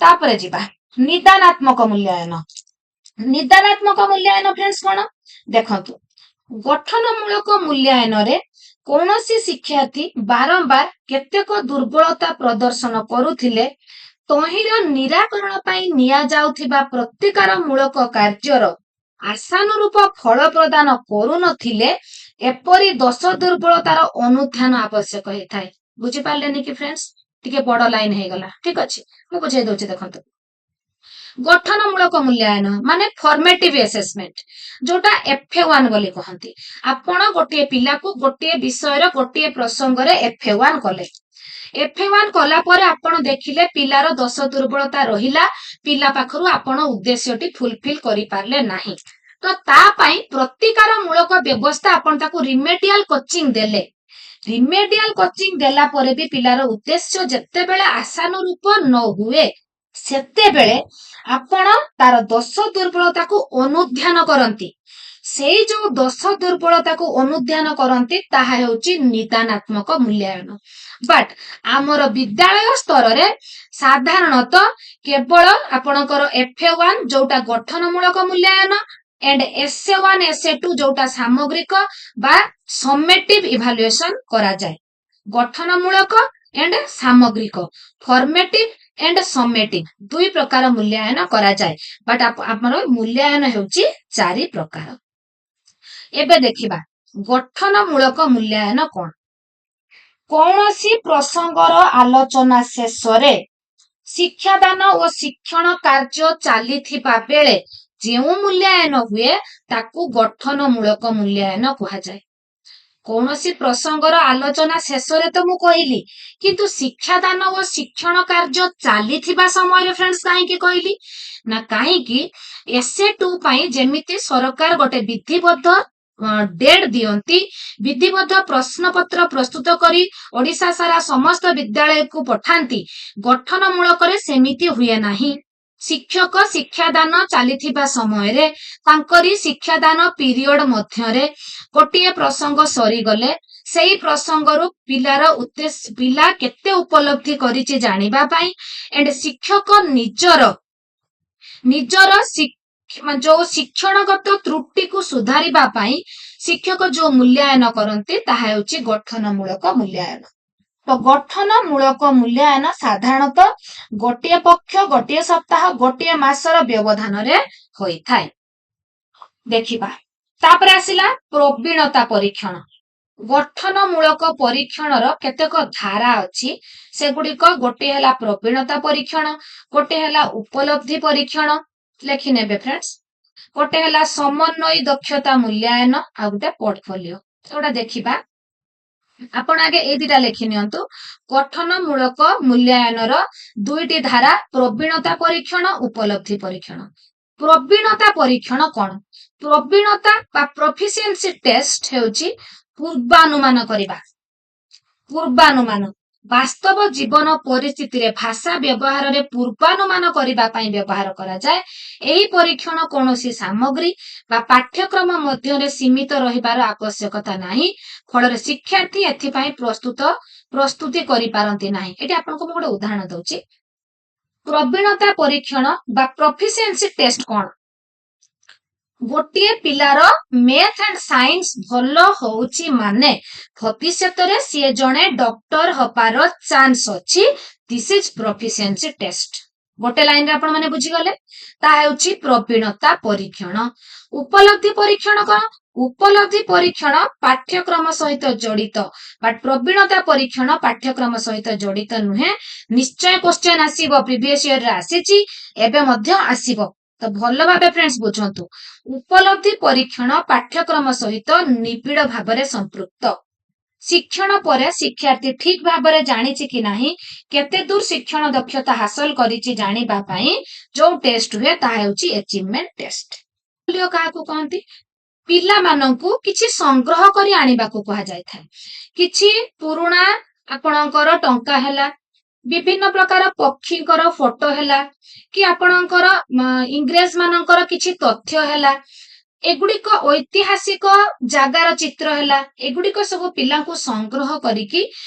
ତାପରେ ଯିବା ନିଦାନାତ୍ମକ ମୂଲ୍ୟାୟନ। ନିଦାନାତ୍ମକ ମୂଲ୍ୟାୟନ ଫ୍ରେଣ୍ଡସ୍ କଣ? ଦେଖନ୍ତୁ, ଗଠନମୂଳକ ମୂଲ୍ୟାୟନରେ କୌଣସି ଶିକ୍ଷାର୍ଥୀ ବାରମ୍ବାର କେତେକ ଦୁର୍ବଳତା ପ୍ରଦର୍ଶନ କରୁଥିଲେ ତହିଁର ନିରାକରଣ ପାଇଁ ନିଆଯାଉଥିବା ପ୍ରତିକାରମୂଳକ କାର୍ଯ୍ୟର ଆଶାନୁରୂପ ଫଳ ପ୍ରଦାନ କରୁନଥିଲେ ଏପରି ଦୋଷ ଦୁର୍ବଳତାର ଅନୁଧ୍ୟାନ ଆବଶ୍ୟକ ହେଇଥାଏ। ବୁଝିପାରିଲେନି କି ଫ୍ରେଣ୍ଡସ୍? ଟିକେ ବଡ ଲାଇନ ହେଇଗଲା, ଠିକ ଅଛି, ମୁଁ ବୁଝେଇ ଦଉଛି। ଦେଖନ୍ତୁ, ଗଠନମୂଳକ ମୂଲ୍ୟାୟନ ମାନେ ଫର୍ମେଟିଭ ଆସେସମେଣ୍ଟ, ଯୋଉଟା FA1 ବୋଲି କହନ୍ତି। ଆପଣ ଗୋଟିଏ ପିଲାକୁ ଗୋଟିଏ ବିଷୟର ଗୋଟିଏ ପ୍ରସଙ୍ଗରେ FA1 କଲେ, FA1 କଲା ପରେ ଆପଣ ଦେଖିଲେ ପିଲାର ଦୋଷ ଦୁର୍ବଳତା ରହିଲା, ପିଲା ପାଖରୁ ଆପଣ ଉଦ୍ଦେଶ୍ୟଟି ଫୁଲଫିଲ କରିପାରିଲେ ନାହିଁ, ତ ତା ପାଇଁ ପ୍ରତିକାରମୂଳକ ବ୍ୟବସ୍ଥା ଆପଣ ତାକୁ ରିମେଡିଆଲ କୋଚିଂ ଦେଲେ। ରିମେଡିଆଲ କୋଚିଂ ଦେଲା ପରେ ବି ପିଲାର ଉଦ୍ଦେଶ୍ୟ ଯେତେବେଳେ ଆଶାନୁରୂପ ନ ହୁଏ ସେତେବେଳେ ଆପଣ ତାର ଦୋଷ ଦୁର୍ବଳତାକୁ ଅନୁଧ୍ୟାନ କରନ୍ତି। ସେଇ ଯୋଉ ଦୋଷ ଦୁର୍ବଳତାକୁ ଅନୁଧ୍ୟାନ କରନ୍ତି ତାହା ହେଉଛି ନିଦାନାତ୍ମକ ମୂଲ୍ୟାୟନ। ବଟ୍ ଆମର ବିଦ୍ୟାଳୟ ସ୍ତରରେ ସାଧାରଣତଃ କେବଳ ଆପଣଙ୍କର FA1 ଯୋଉଟା ଗଠନମୂଳକ ମୂଲ୍ୟାୟନ and SA1 SA2 ଯୋଉଟା ସାମଗ୍ରିକ ବା ସমেটিভ ଇଭାଲୁଏସନ କରାଯାଏ। ଗଠନମୂଳକ and ସାମଗ୍ରିକ, ଫର୍ମେଟିଭ and ସমেଟିଭ, 2 ପ୍ରକାର ମୂଲ୍ୟାୟନ କରାଯାଏ। ବଟ୍ ଆମର ମୂଲ୍ୟାୟନ ହେଉଛି 4 ପ୍ରକାର। ଏବେ ଦେଖିବା ଗଠନମୂଳକ ମୂଲ୍ୟାୟନ କଣ? କୌଣସି ପ୍ରସଙ୍ଗର ଆଲୋଚନା ଶେଷରେ ଶିକ୍ଷାଦାନ ଓ ଶିକ୍ଷଣ କାର୍ଯ୍ୟ ଚାଲିଥିବା ବେଳେ ଯେଉଁ ମୂଲ୍ୟାୟନ ହୁଏ ତାକୁ ଗଠନମୂଳକ ମୂଲ୍ୟାୟନ କୁହାଯାଏ। କୌଣସି ପ୍ରସଙ୍ଗର ଆଲୋଚନା ଶେଷରେ ତ ମୁଁ କହିଲି, କିନ୍ତୁ ଶିକ୍ଷାଦାନ ଓ ଶିକ୍ଷଣ କାର୍ଯ୍ୟ ଚାଲିଥିବା ସମୟରେ ଫ୍ରେଣ୍ଡସ୍ କାହିଁକି କହିଲି? ନା କାହିଁକି SA2 ପାଇଁ ଯେମିତି ସରକାର ଗୋଟେ ବିଧିବଦ୍ଧ ଡେଟ୍ ଦିଅନ୍ତି, ବିଧିବଦ୍ଧ ପ୍ରଶ୍ନପତ୍ର ପ୍ରସ୍ତୁତ କରି ଓଡ଼ିଶା ସାରା ସମସ୍ତ ବିଦ୍ୟାଳୟକୁ ପଠାନ୍ତି, ଗଠନମୂଳକରେ ସେମିତି ହୁଏ ନାହିଁ। ଶିକ୍ଷକ ଶିକ୍ଷାଦାନ ଚାଲିଥିବା ସମୟରେ ତାଙ୍କରି ଶିକ୍ଷାଦାନ ପିରିୟଡ ମଧ୍ୟରେ ଗୋଟିଏ ପ୍ରସଙ୍ଗ ସରିଗଲେ ସେଇ ପ୍ରସଙ୍ଗରୁ ପିଲା କେତେ ଉପଲବ୍ଧି କରିଛି ଜାଣିବା ପାଇଁ ଏଣ୍ଡ ଶିକ୍ଷକ ନିଜର ଯୋଉ ଶିକ୍ଷଣଗତ ତ୍ରୁଟିକୁ ସୁଧାରିବା ପାଇଁ ଶିକ୍ଷକ ଯୋଉ ମୂଲ୍ୟାୟନ କରନ୍ତି ତାହା ହେଉଛି ଗଠନମୂଳକ ମୂଲ୍ୟାୟନ। ତ ଗଠନମୂଳକ ମୂଲ୍ୟାୟନ ସାଧାରଣତଃ ଗୋଟିଏ ପକ୍ଷ, ଗୋଟିଏ ସପ୍ତାହ, ଗୋଟିଏ ମାସର ବ୍ୟବଧାନରେ ହୋଇଥାଏ। ଦେଖିବା ତାପରେ ଆସିଲା ପ୍ରବୀଣତା ପରୀକ୍ଷଣ। ଗଠନମୂଳକ ପରୀକ୍ଷଣର କେତେକ ଧାରା ଅଛି, ସେଗୁଡିକ ଗୋଟିଏ ହେଲା ପ୍ରବୀଣତା ପରୀକ୍ଷଣ, ଗୋଟିଏ ହେଲା ଉପଲବ୍ଧି ପରୀକ୍ଷଣ, ଲେଖିନେବେ ଫ୍ରେଣ୍ଡସ୍, ଗୋଟେ ହେଲା ସମନ୍ୱୟୀ ଦକ୍ଷତା ମୂଲ୍ୟାୟନ, ଆଉ ଗୋଟେ ପୋର୍ଟଫୋଲିଓ। ଏଗୁଡା ଦେଖିବା। ଆପଣ ଆଗେ ଏଇ ଦିଟା ଲେଖି ନିଅନ୍ତୁ। ଗଠନମୂଳକ ମୂଲ୍ୟାୟନର ଦୁଇଟି ଧାରା, ପ୍ରବୀଣତା ପରୀକ୍ଷଣ, ଉପଲବ୍ଧି ପରୀକ୍ଷଣ। ପ୍ରବୀଣତା ପରୀକ୍ଷଣ କଣ? ପ୍ରବୀଣତା ବା ପ୍ରୋଫିସିଏନ୍ସି ଟେଷ୍ଟ ହେଉଛି ପୂର୍ବାନୁମାନ କରିବା। ପୂର୍ବାନୁମାନ ବାସ୍ତବ ଜୀବନ ପରିସ୍ଥିତିରେ ଭାଷା ବ୍ୟବହାରରେ ପୂର୍ବାନୁମାନ କରିବା ପାଇଁ ବ୍ୟବହାର କରାଯାଏ। ଏହି ପରୀକ୍ଷଣ କୌଣସି ସାମଗ୍ରୀ ବା ପାଠ୍ୟକ୍ରମ ମଧ୍ୟରେ ସୀମିତ ରହିବାର ଆବଶ୍ୟକତା ନାହିଁ, ଫଳରେ ଶିକ୍ଷାର୍ଥୀ ଏଥିପାଇଁ ପ୍ରସ୍ତୁତି କରିପାରନ୍ତି ନାହିଁ। ଏଠି ଆପଣଙ୍କୁ ମୁଁ ଗୋଟେ ଉଦାହରଣ ଦଉଛି। ପ୍ରବୀଣତା ପରୀକ୍ଷଣ ବା ପ୍ରୋଫିସିଏନ୍ସି ଟେଷ୍ଟ କଣ? ଗୋଟିଏ ପିଲାର ମ୍ୟାଥ ଆଣ୍ଡ ସାଇନ୍ସ ଭଲ ହଉଛି ମାନେ ଭବିଷ୍ୟତରେ ସିଏ ଜଣେ ଡକ୍ଟର ହବାର ଚାନ୍ସ ଅଛି। This is proficiency test. ଗୋଟେ ଲାଇନରେ ଆପଣ ମାନେ ବୁଝିଗଲେ, ତାହା ହେଉଛି ପ୍ରବୀଣତା ପରୀକ୍ଷଣ। ଉପଲବ୍ଧି ପରୀକ୍ଷଣ କଣ? ଉପଲବ୍ଧି ପରୀକ୍ଷଣ ପାଠ୍ୟକ୍ରମ ସହିତ ଜଡିତ, ବଟ୍ ପ୍ରବୀଣତା ପରୀକ୍ଷଣ ପାଠ୍ୟକ୍ରମ ସହିତ ଜଡିତ ନୁହେଁ। ନିଶ୍ଚୟ କ୍ୱେଶ୍ଚନ ଆସିବ, ପ୍ରିଭିୟସ ଇୟରରେ ଆସିଛି, ଏବେ ମଧ୍ୟ ଆସିବ। ତ ଭଲ ଭାବେ ଫ୍ରେଣ୍ଡସ୍ ବୁଝନ୍ତୁ, ଉପଲବ୍ଧି ପରୀକ୍ଷଣ ପାଠ୍ୟକ୍ରମ ସହିତ ନିବିଡ଼ ଭାବରେ ସମ୍ପୃକ୍ତ। ଶିକ୍ଷଣ ପରେ ଶିକ୍ଷାର୍ଥୀ ଠିକ ଭାବରେ ଜାଣିଛି କି ନାହିଁ, କେତେ ଦୂର ଶିକ୍ଷଣ ଦକ୍ଷତା ହାସଲ କରିଛି ଜାଣିବା ପାଇଁ ଯୋଉ ଟେଷ୍ଟ ହୁଏ ତାହା ହେଉଛି ଆଚିଭମେଣ୍ଟ ଟେଷ୍ଟ। କାହାକୁ କହନ୍ତି? ପିଲାମାନଙ୍କୁ କିଛି ସଂଗ୍ରହ କରି ଆଣିବାକୁ କୁହାଯାଇଥାଏ। କିଛି ପୁରୁଣା ଆପଣଙ୍କର ଟଙ୍କା ହେଲା, ବିଭିନ୍ନ ପ୍ରକାର ପକ୍ଷୀଙ୍କର ଫଟୋ ହେଲା, କି ଆପଣଙ୍କର ଇଂରେଜ ମାନଙ୍କର କିଛି ତଥ୍ୟ ହେଲା, ଏଗୁଡିକ ଐତିହାସିକ ଜାଗାର ଚିତ୍ର ହେଲା, ଏଗୁଡିକ ସବୁ ପିଲାଙ୍କୁ ସଂଗ୍ରହ କରିକି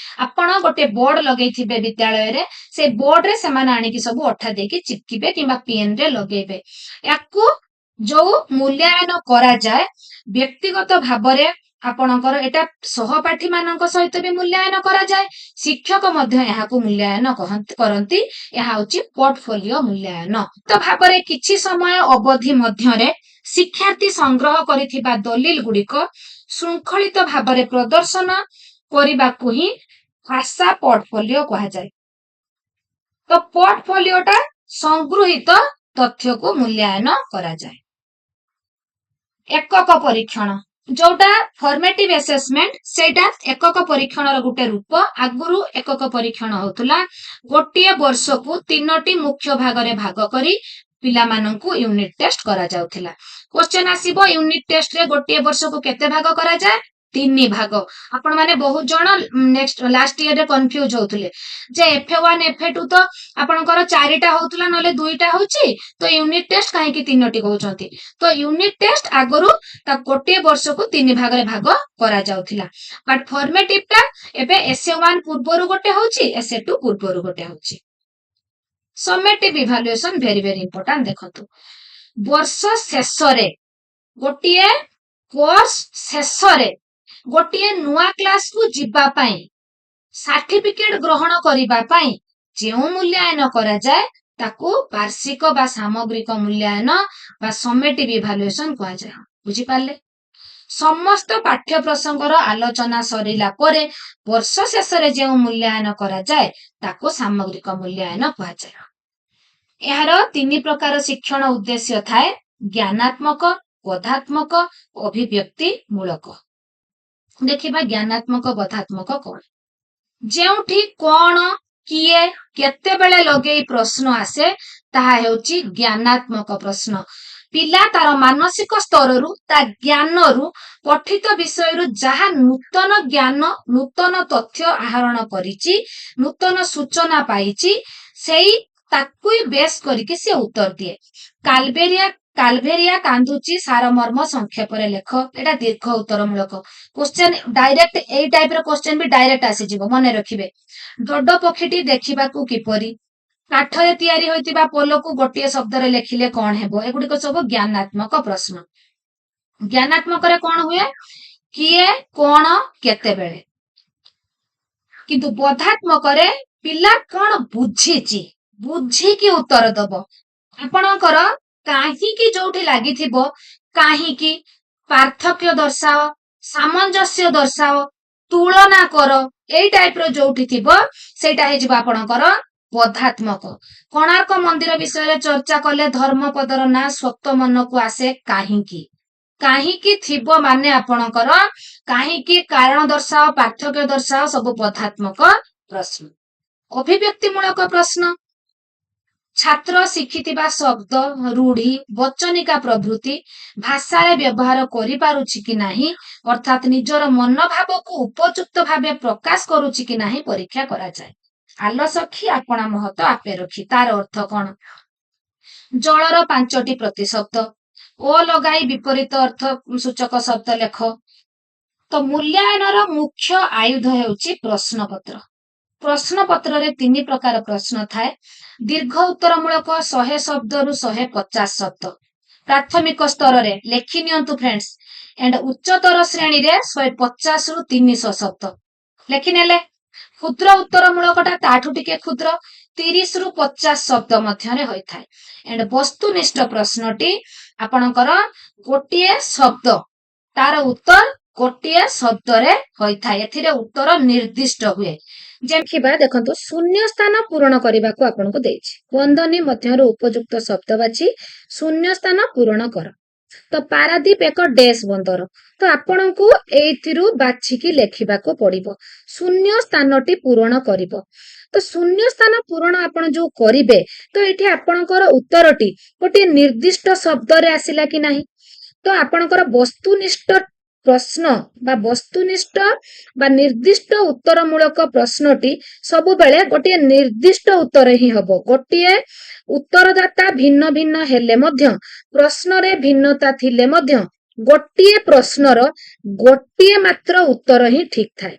ଆପଣ ଗୋଟେ ବୋର୍ଡ ଲଗେଇଥିବେ ବିଦ୍ୟାଳୟରେ, ସେ ବୋର୍ଡରେ ସେମାନେ ଆଣିକି ସବୁ ଅଠା ଦେଇକି ଚିପକିବେ କିମ୍ବା ପେନରେ ଲଗେଇବେ। ୟାକୁ ଯୋଉ ମୂଲ୍ୟାୟନ କରାଯାଏ ବ୍ୟକ୍ତିଗତ ଭାବରେ ଆପଣଙ୍କର ଏଟା ସହପାଠୀ ମାନଙ୍କ ସହିତ ବି ମୂଲ୍ୟାୟନ କରାଯାଏ, ଶିକ୍ଷକ ମଧ୍ୟ ଏହାକୁ ମୂଲ୍ୟାୟନ କରନ୍ତି। ଏହା ହେଉଛି ପୋର୍ଟଫୋଲିଓ ମୂଲ୍ୟାୟନ। ତ ଭାବରେ କିଛି ସମୟ ଅବଧି ମଧ୍ୟରେ ଶିକ୍ଷାର୍ଥୀ ସଂଗ୍ରହ କରିଥିବା ଦଲିଲ ଗୁଡିକ ଶୃଙ୍ଖଳିତ ଭାବରେ ପ୍ରଦର୍ଶନ କରିବାକୁ ହିଁ ଭାଷା ପୋର୍ଟଫୋଲିଓ କୁହାଯାଏ। ତ ପୋର୍ଟଫୋଲିଓଟା ସଂଗୃହୀତ ତଥ୍ୟକୁ ମୂଲ୍ୟାୟନ କରାଯାଏ। ଏକକ ପରୀକ୍ଷଣ, ଯୋଉଟା ଫର୍ମେଟିଭ ଆସେସମେଣ୍ଟ, ସେଇଟା ଏକକ ପରୀକ୍ଷଣର ଗୋଟେ ରୂପ। ଆଗରୁ ଏକକ ପରୀକ୍ଷଣ ହଉଥିଲା ଗୋଟିଏ ବର୍ଷକୁ 3ଟି ମୁଖ୍ୟ ଭାଗରେ ଭାଗ କରି ପିଲାମାନଙ୍କୁ ୟୁନିଟ ଟେଷ୍ଟ କରାଯାଉଥିଲା। କ୍ୱେଶ୍ଚନ ଆସିବ, ୟୁନିଟ ଟେଷ୍ଟରେ ଗୋଟିଏ ବର୍ଷକୁ କେତେ ଭାଗ କରାଯାଏ? 3 ଭାଗ। ଆପଣ ମାନେ ବହୁତ ଜଣ ଲାଷ୍ଟ ଇୟରରେ କନଫ୍ୟୁଜ ହଉଥିଲେ ଯେ FA1 FA2 ତ ଆପଣଙ୍କର 4ଟା ହଉଥିଲା, ନହେଲେ 2ଟା ହଉଛି, ତ ୟୁନିଟ ଟେଷ୍ଟ କାହିଁକି 3ଟି କହୁଛନ୍ତି? ତ ୟୁନିଟ ଟେଷ୍ଟ ଆଗରୁ ତା ଗୋଟିଏ ବର୍ଷକୁ 3 ଭାଗରେ ଭାଗ କରାଯାଉଥିଲା, ବଟ୍ ଫର୍ମେଟିଭଟା ଏବେ SA1 ପୂର୍ବରୁ ଗୋଟେ ହଉଛି, SA2 ପୂର୍ବରୁ ଗୋଟେ ହଉଛି। ସमेଟିଭ ଇଭାଲୁଏସନ ଭେରି ଭେରି ଇମ୍ପୋର୍ଟାଣ୍ଟ। ଦେଖନ୍ତୁ, ବର୍ଷ ଶେଷରେ ଗୋଟିଏ କୋର୍ସ ଶେଷରେ ଗୋଟିଏ ନୂଆ କ୍ଲାସକୁ ଯିବା ପାଇଁ, ସାର୍ଟିଫିକେଟ ଗ୍ରହଣ କରିବା ପାଇଁ ଯେଉଁ ମୂଲ୍ୟାୟନ କରାଯାଏ ତାକୁ ବାର୍ଷିକ ବା ସାମଗ୍ରିକ ମୂଲ୍ୟାୟନ ବା ସमेଟିଭ ଇଭାଲୁଏସନ କୁହାଯାଏ। ବୁଝିପାରିଲେ? ସମସ୍ତ ପାଠ୍ୟ ପ୍ରସଙ୍ଗର ଆଲୋଚନା ସରିଲା ପରେ ବର୍ଷ ଶେଷରେ ଯେଉଁ ମୂଲ୍ୟାୟନ କରାଯାଏ ତାକୁ ସାମଗ୍ରିକ ମୂଲ୍ୟାୟନ କୁହାଯାଏ। ଏହାର 3 ପ୍ରକାର ଶିକ୍ଷଣ ଉଦ୍ଦେଶ୍ୟ ଥାଏ, ଜ୍ଞାନାତ୍ମକ, ବୋଧାତ୍ମକ, ଅଭିବ୍ୟକ୍ତି ମୂଳକ। ଦେଖିବା ଜ୍ଞାନାତ୍ମକ ବୋଧାତ୍ମକ କଣ? ଯେଉଁଠି କଣ, କିଏ, କେତେବେଳେ ଲଗେଇ ପ୍ରଶ୍ନ ଆସେ ତାହା ହେଉଛି ଜ୍ଞାନାତ୍ମକ ପ୍ରଶ୍ନ। ପିଲା ତାର ମାନସିକ ସ୍ତରରୁ, ତା ଜ୍ଞାନରୁ, ପଠିତ ବିଷୟରୁ ଯାହା ନୂତନ ଜ୍ଞାନ, ନୂତନ ତଥ୍ୟ ଆହରଣ କରିଛି, ନୂତନ ସୂଚନା ପାଇଛି, ସେଇ ତାକୁ ହିଁ ବେସ୍ କରିକି ସେ ଉତ୍ତର ଦିଏ। କାଲଭେରିଆ କାନ୍ଦୁଚି ସାରମର୍ମ ସଂକ୍ଷେପରେ ଲେଖ। ଏଟା ଦୀର୍ଘ ଉତ୍ତର ମୂଳକ କ୍ୱେଶ୍ଚନ। ଡାଇରେକ୍ଟ ଏଇ ଟାଇପ ର କ୍ୱେଶ୍ଚନ ବି ଡାଇରେକ୍ଟ ଆସିଯିବ, ମନେ ରଖିବେ। ଡୋଡ ପକ୍ଷୀଟି ଦେଖିବାକୁ କିପରି? କାଠରେ ତିଆରି ହୋଇଥିବା ପୋଲକୁ ଗୋଟିଏ ଶବ୍ଦରେ ଲେଖିଲେ କଣ ହେବ? ଏଗୁଡିକ ସବୁ ଜ୍ଞାନାତ୍ମକ ପ୍ରଶ୍ନ। ଜ୍ଞାନାତ୍ମକରେ କଣ ହୁଏ? କିଏ, କଣ, କେତେବେଳେ। କିନ୍ତୁ ବୋଧାତ୍ମକରେ ପିଲା କଣ ବୁଝିଛି, ବୁଝିକି ଉତ୍ତର ଦବ। ଆପଣଙ୍କର କାହିଁକି ଯୋଉଠି ଲାଗିଥିବ, କାହିଁକି, ପାର୍ଥକ୍ୟ ଦର୍ଶାଅ, ସାମଞ୍ଜସ୍ୟ ଦର୍ଶାଅ, ତୁଳନା କର, ଏଇ ଟାଇପ ର ଯୋଉଠି ଥିବ ସେଇଟା ହେଇଯିବ ଆପଣଙ୍କର ବୋଧାତ୍ମକ। କୋଣାର୍କ ମନ୍ଦିର ବିଷୟରେ ଚର୍ଚ୍ଚା କଲେ ଧର୍ମପଦର ନାଁ ସ୍ୱତଃ ମନକୁ ଆସେ କାହିଁକି। କାହିଁକି ଥିବ ମାନେ ଆପଣଙ୍କର କାହିଁକି, କାରଣ ଦର୍ଶାଅ, ପାର୍ଥକ୍ୟ ଦର୍ଶାଅ, ସବୁ ବୋଧାତ୍ମକ ପ୍ରଶ୍ନ। ଅଭିବ୍ୟକ୍ତି ମୂଳକ ପ୍ରଶ୍ନ। ଛାତ୍ର ଶିଖିଥିବା ଶବ୍ଦ, ରୂଢି, ବଚନିକା ପ୍ରଭୃତି ଭାଷାରେ ବ୍ୟବହାର କରିପାରୁଛି କି ନାହିଁ, ଅର୍ଥାତ୍ ନିଜର ମନୋଭାବକୁ ଉପଯୁକ୍ତ ଭାବେ ପ୍ରକାଶ କରୁଛି କି ନାହିଁ ପରୀକ୍ଷା କରାଯାଏ। ଆଲସଖୀ ଆପଣା ମହତ ଆପେ ରଖି, ତାର ଅର୍ଥ କଣ? ଜଳର 5ଟି ପ୍ରତିଶବ୍ଦ। ଓ ଲଗାଇ ବିପରୀତ ଅର୍ଥ ସୂଚକ ଶବ୍ଦ ଲେଖ। ତ ମୂଲ୍ୟାୟନର ମୁଖ୍ୟ ଆୟୁଧ ହେଉଛି ପ୍ରଶ୍ନପତ୍ର। ପ୍ରଶ୍ନପତ୍ରରେ 3 ପ୍ରକାର ପ୍ରଶ୍ନ ଥାଏ। ଦୀର୍ଘ ଉତ୍ତର ମୂଳକ 100 ଶବ୍ଦରୁ 150 ଶବ୍ଦ। ପ୍ରାଥମିକ ସ୍ତରରେ ଲେଖି ନିଅନ୍ତୁ ଫ୍ରେଣ୍ଡସ୍, ଏଣ୍ଡ ଉଚ୍ଚତର ଶ୍ରେଣୀରେ 150 ରୁ 300 ଶବ୍ଦ ଲେଖିନେଲେ। କ୍ଷୁଦ୍ର ଉତ୍ତର ମୂଳକଟା ତାଠୁ ଟିକେ କ୍ଷୁଦ୍ର, 30 ରୁ 50 ଶବ୍ଦ ମଧ୍ୟରେ ହୋଇଥାଏ। ଏଣ୍ଡ ବସ୍ତୁନିଷ୍ଠ ପ୍ରଶ୍ନଟି ଆପଣଙ୍କର ଗୋଟିଏ ଶବ୍ଦ, ତାର ଉତ୍ତର ଗୋଟିଏ ଶବ୍ଦରେ ହୋଇଥାଏ। ଏଥିରେ ଉତ୍ତର ନିର୍ଦ୍ଦିଷ୍ଟ ହୁଏ। ଦେଖିବା, ଦେଖନ୍ତୁ, ଶୂନ୍ୟ ସ୍ଥାନ ପୂରଣ କରିବାକୁ ଆପଣଙ୍କୁ ଦେଇଛି। ବନ୍ଧନୀ ମଧ୍ୟରୁ ଉପଯୁକ୍ତ ଶବ୍ଦ ବାଛି ଶୂନ୍ୟ ସ୍ଥାନ ପୂରଣ କର। ତ ପାରାଦୀପ ଏକ ଡେସ୍ ବନ୍ଦର, ତ ଆପଣଙ୍କୁ ଏଇଥିରୁ ବାଛିକି ଲେଖିବାକୁ ପଡିବ। ଶୂନ୍ୟ ସ୍ଥାନଟି ପୂରଣ କରିବ। ତ ଶୂନ୍ୟ ସ୍ଥାନ ପୂରଣ ଆପଣ ଯୋଉ କରିବେ, ତ ଏଠି ଆପଣଙ୍କର ଉତ୍ତରଟି ଗୋଟିଏ ନିର୍ଦ୍ଦିଷ୍ଟ ଶବ୍ଦରେ ଆସିଲା କି ନାହିଁ। ତ ଆପଣଙ୍କର ବସ୍ତୁନିଷ୍ଠ ପ୍ରଶ୍ନ ବା ବସ୍ତୁନିଷ୍ଠ ବା ନିର୍ଦ୍ଦିଷ୍ଟ ଉତ୍ତର ମୂଳକ ପ୍ରଶ୍ନଟି ସବୁବେଳେ ଗୋଟିଏ ନିର୍ଦ୍ଦିଷ୍ଟ ଉତ୍ତର ହିଁ ହବ। ଗୋଟିଏ ଉତ୍ତରଦାତା ଭିନ୍ନ ଭିନ୍ନ ହେଲେ ମଧ୍ୟ, ପ୍ରଶ୍ନରେ ଭିନ୍ନତା ଥିଲେ ମଧ୍ୟ, ଗୋଟିଏ ପ୍ରଶ୍ନର ଗୋଟିଏ ମାତ୍ର ଉତ୍ତର ହିଁ ଠିକ ଥାଏ।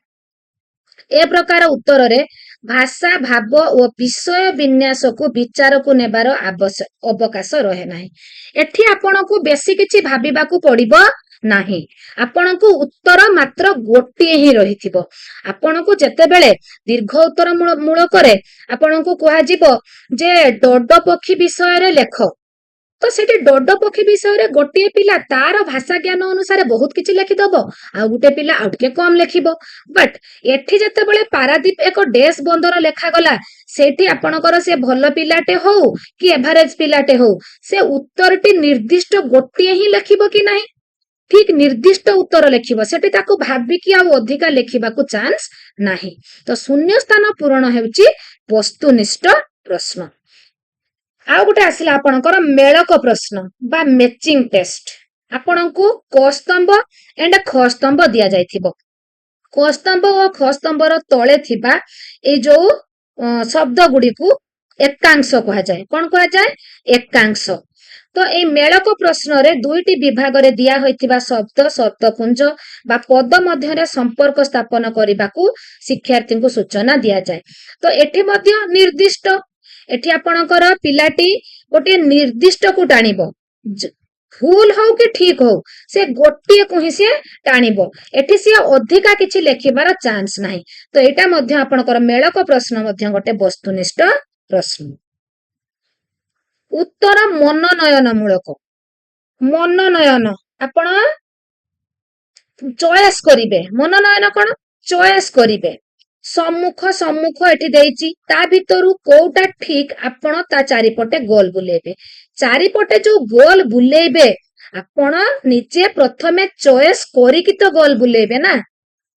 ଏ ପ୍ରକାର ଉତ୍ତରରେ ଭାଷା, ଭାବ ଓ ବିଷୟ ବିନ୍ୟାସକୁ ବିଚାରକୁ ନେବାର ଅବକାଶ ରହେ ନାହିଁ। ଏଠି ଆପଣଙ୍କୁ ବେଶୀ କିଛି ଭାବିବାକୁ ପଡିବ ନାହିଁ। ଆପଣଙ୍କୁ ଉତ୍ତର ମାତ୍ର ଗୋଟିଏ ହିଁ ରହିଥିବ। ଆପଣଙ୍କୁ ଯେତେବେଳେ ଦୀର୍ଘ ଉତ୍ତର ମୂଳକରେ ଆପଣଙ୍କୁ କୁହାଯିବ ଯେ ଡୋଡ ପକ୍ଷୀ ବିଷୟରେ ଲେଖ, ତ ସେଠି ଡୋଡ ପକ୍ଷୀ ବିଷୟରେ ଗୋଟିଏ ପିଲା ତାର ଭାଷା ଜ୍ଞାନ ଅନୁସାରେ ବହୁତ କିଛି ଲେଖିଦବ, ଆଉ ଗୋଟେ ପିଲା ଆଉ ଟିକେ କମ ଲେଖିବ। ବଟ୍ ଏଠି ଯେତେବେଳେ ପାରାଦୀପ ଏକ ଡେସ୍ ବନ୍ଦର ଲେଖାଗଲା, ସେଠି ଆପଣଙ୍କର ସେ ଭଲ ପିଲାଟେ ହଉ କି ଏଭରେଜ ପିଲାଟେ ହଉ, ସେ ଉତ୍ତରଟି ନିର୍ଦ୍ଦିଷ୍ଟ ଗୋଟିଏ ହିଁ ଲେଖିବ କି ନାହିଁ? ଠିକ ନିର୍ଦ୍ଦିଷ୍ଟ ଉତ୍ତର ଲେଖିବ। ସେଠି ତାକୁ ଭାବିକି ଆଉ ଅଧିକା ଲେଖିବାକୁ ଚାନ୍ସ ନାହିଁ। ତ ଶୂନ୍ୟ ସ୍ଥାନ ପୂରଣ ହେଉଛି ବସ୍ତୁନିଷ୍ଠ ପ୍ରଶ୍ନ। ଆଉ ଗୋଟେ ଆସିଲା ଆପଣଙ୍କର ମେଳକ ପ୍ରଶ୍ନ ବା ମ୍ୟାଚିଂ ଟେଷ୍ଟ। ଆପଣଙ୍କୁ କ ସ୍ତମ୍ଭ ଏଣ୍ଡ ଖ ସ୍ତମ୍ଭ ଦିଆଯାଇଥିବ। କ ସ୍ତମ୍ଭ ଓ ଖ ସ୍ତମ୍ଭର ତଳେ ଥିବା ଏଇ ଯୋଉ ଶବ୍ଦ ଗୁଡିକୁ ଏକାଂଶ କୁହାଯାଏ। କଣ କୁହାଯାଏ? ଏକାଂଶ। ତ ଏଇ ମେଳକ ପ୍ରଶ୍ନରେ 2ଟି ବିଭାଗରେ ଦିଆ ହୋଇଥିବା ଶବ୍ଦ, ଶବ୍ଦପୁଞ୍ଜ ବା ପଦ ମଧ୍ୟରେ ସମ୍ପର୍କ ସ୍ଥାପନ କରିବାକୁ ଶିକ୍ଷାର୍ଥୀଙ୍କୁ ସୂଚନା ଦିଆଯାଏ। ତ ଏଠି ମଧ୍ୟ ନିର୍ଦ୍ଦିଷ୍ଟ, ଏଠି ଆପଣଙ୍କର ପିଲାଟି ଗୋଟିଏ ନିର୍ଦ୍ଦିଷ୍ଟକୁ ଟାଣିବ। ଭୁଲ ହଉ କି ଠିକ ହଉ, ସେ ଗୋଟିଏକୁ ହିଁ ସେ ଟାଣିବ। ଏଠି ସିଏ ଅଧିକା କିଛି ଲେଖିବାର ଚାନ୍ସ ନାହିଁ। ତ ଏଇଟା ମଧ୍ୟ ଆପଣଙ୍କର ମେଳକ ପ୍ରଶ୍ନ ମଧ୍ୟ ଗୋଟେ ବସ୍ତୁନିଷ୍ଠ ପ୍ରଶ୍ନ। ଉତ୍ତର ମନୋନୟନ ମୂଳକ। ମନୋନୟନ ଆପଣ ଚଏସ୍ କରିବେ। ମନୋନୟନ କଣ? ଚଏସ୍ କରିବେ। ସମ୍ମୁଖ ଏଠି ଦେଇଛି, ତା ଭିତରୁ କୋଉଟା ଠିକ ଆପଣ ତା ଚାରିପଟେ ଗୋଲ ବୁଲେଇବେ। ଚାରିପଟେ ଯୋଉ ଗୋଲ ବୁଲେଇବେ, ଆପଣ ନିଜେ ପ୍ରଥମେ ଚଏସ୍ କରିକି ତ ଗୋଲ ବୁଲେଇବେ ନା।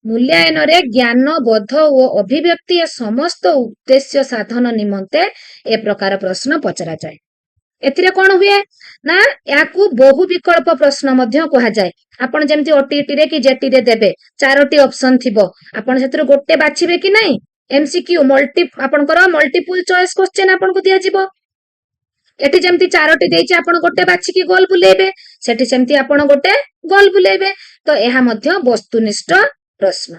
ମୂଲ୍ୟାୟନରେ ଜ୍ଞାନ, ବୋଧ ଓ ଅଭିବ୍ୟକ୍ତି ଏ ସମସ୍ତ ଉଦ୍ଦେଶ୍ୟ ସାଧନ ନିମନ୍ତେ ଏ ପ୍ରକାର ପ୍ରଶ୍ନ ପଚରାଯାଏ। ଏଥିରେ କଣ ହୁଏ ନା, ଏହାକୁ ବହୁ ବିକଳ୍ପ ପ୍ରଶ୍ନ ମଧ୍ୟ କୁହାଯାଏ। ଆପଣ ଯେମିତି ଓଟିଇଟି ରେ କି ଜେଟି ରେ ଦେବେ, 4ଟି ଅପସନ ଥିବ, ଆପଣ ସେଥିରୁ ଗୋଟେ ବାଛିବେ କି ନାହିଁ? एमसीक्यू आपणकर मल्टीपल चॉइस क्वेश्चन आपनको दिया। एटी जमती चारोटी देइछि आपण गोटे बाछिकी गोल बुलेबे, सेठी सेमती आपण गोटे गोल बुलेबे। तो एहा मध्य वस्तुनिष्ठ प्रश्न।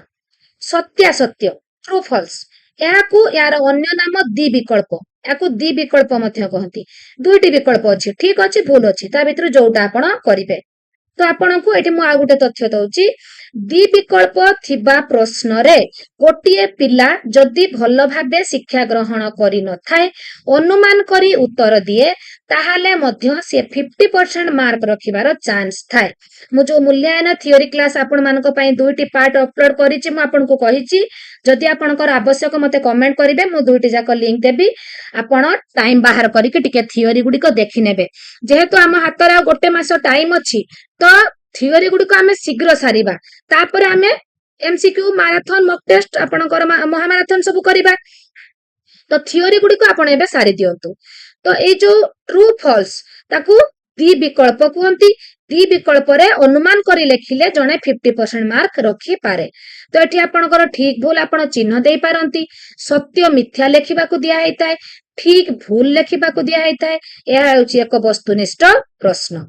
सत्यासत्य ट्रू फॉल्स याकू यार अन्य नाम दि विकल्प, याकू दि विकल्प मध्य कहती। दुईटी विकल्प अछि, ठीक अछि भूल अछि, ता भितर जोटा आपण करिवे। तो आपनको एटी मु आ गुटे तथ्य दउछि, दि विकल्प थिबा प्रश्न रे गोटिए पिला जदि भल भाबे शिक्षा ग्रहण करि न थाए, अनुमान करी उत्तर दिए, ताहाले मध्य से 50% मार्क रखिबार चांस थाए। मु जो मूल्यांकन थियोरी क्लास आपण मानको पई दुईटी पार्ट अपलोड करिछि, मु आपनको कहिछि जदि आपणकर आवश्यक मते कमेंट करिवे, मु दुईटी जाक लिंक देबी, आपण टाइम बाहर करिके टिके थियोरी गुडी को देखि नेबे। जेहेतु आम हातरे गोटे मास टाइम अछि, तो थियोरी गुडी को आमे शीघ्र सारिबा, तापर आमे एमसीक्यू मैराथन मॉक टेस्ट आपणकर महामाराथन सब करिबा। तो थियोरी गुडी को आपण एबे सारि दियंतु। तो ए जो ट्रू फॉल्स ताकू दि विकल्प कहंती। दि विकल्प रे अनुमान करी लेखिले जणे 50% मार्क रखी पारे। तो एठी आपणकर ठीक भूल आपण चिन्ह देई पारंती। सत्य मिथ्या लेखिबाकू दिया हेताय, ठीक भूल लेखिबाकू दिया हेताय। एहा हेउची एक वस्तुनिष्ठ प्रश्न।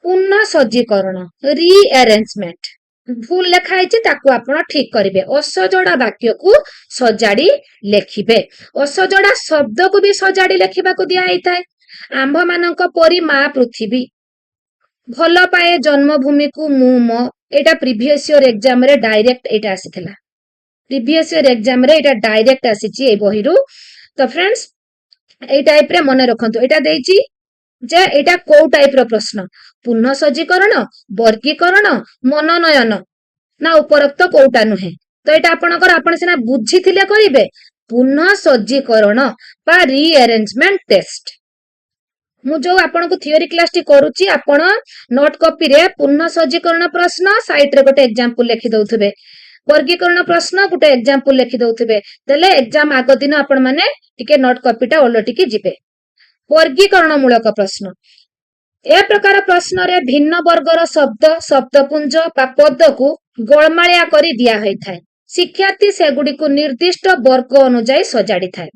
पुनः सज्जीकरण रीअरेंजमेंट भूल लेखा है ताकू आपण ठीक करिवे। असजड़ा वाक्य को सजाड़ी लेखिबे। असजड़ा शब्द को भी सजाड़ी लेखिबा को दिया हेताय। आंभ मानक परी मां पृथ्वी, भल पाए जन्मभूमि को मु मो, एटा प्रीवियस ईयर एग्जाम रे डायरेक्ट एटा आसीथिला। प्रीवियस ईयर एग्जाम रे एटा डायरेक्ट आसीची ए बहिरु। तो फ्रेंड्स ए टाइप रे मने रखंतु, एटा देइची जे एटा को टाइप रो प्रश्न, पुनः सज्जीकरण, वर्गीकरण, मनोनयन ना उपरोक्त कोउटा नुहे। तो एटा आपणकर आपण सिना बुझिथिले करिवे, पुनः सज्जीकरण बा रीअरेंजमेंट टेस्ट। मु जो आपण को थियोरी क्लास टी करूची, आपण नोट कॉपी रे पुनः सज्जीकरण प्रश्न साइड रे गोटे एग्जांपल लिखि दउथबे, वर्गीकरण प्रश्न गोटे एग्जांपल लिखि दउथबे, तेले एग्जाम आगो दिन आपण माने टिके नोट कॉपी टा ओलटी की जिबे। वर्गीकरण मूलक प्रश्न, ए प्रकार प्रश्न रे भिन्न वर्गर शब्द, शब्दपुंज बा पद को गोलमालिया करी दिया होइथाय। शिक्षार्थी सेगुडी को निर्दिष्ट वर्ग अनुसार सजाड़ी थाए।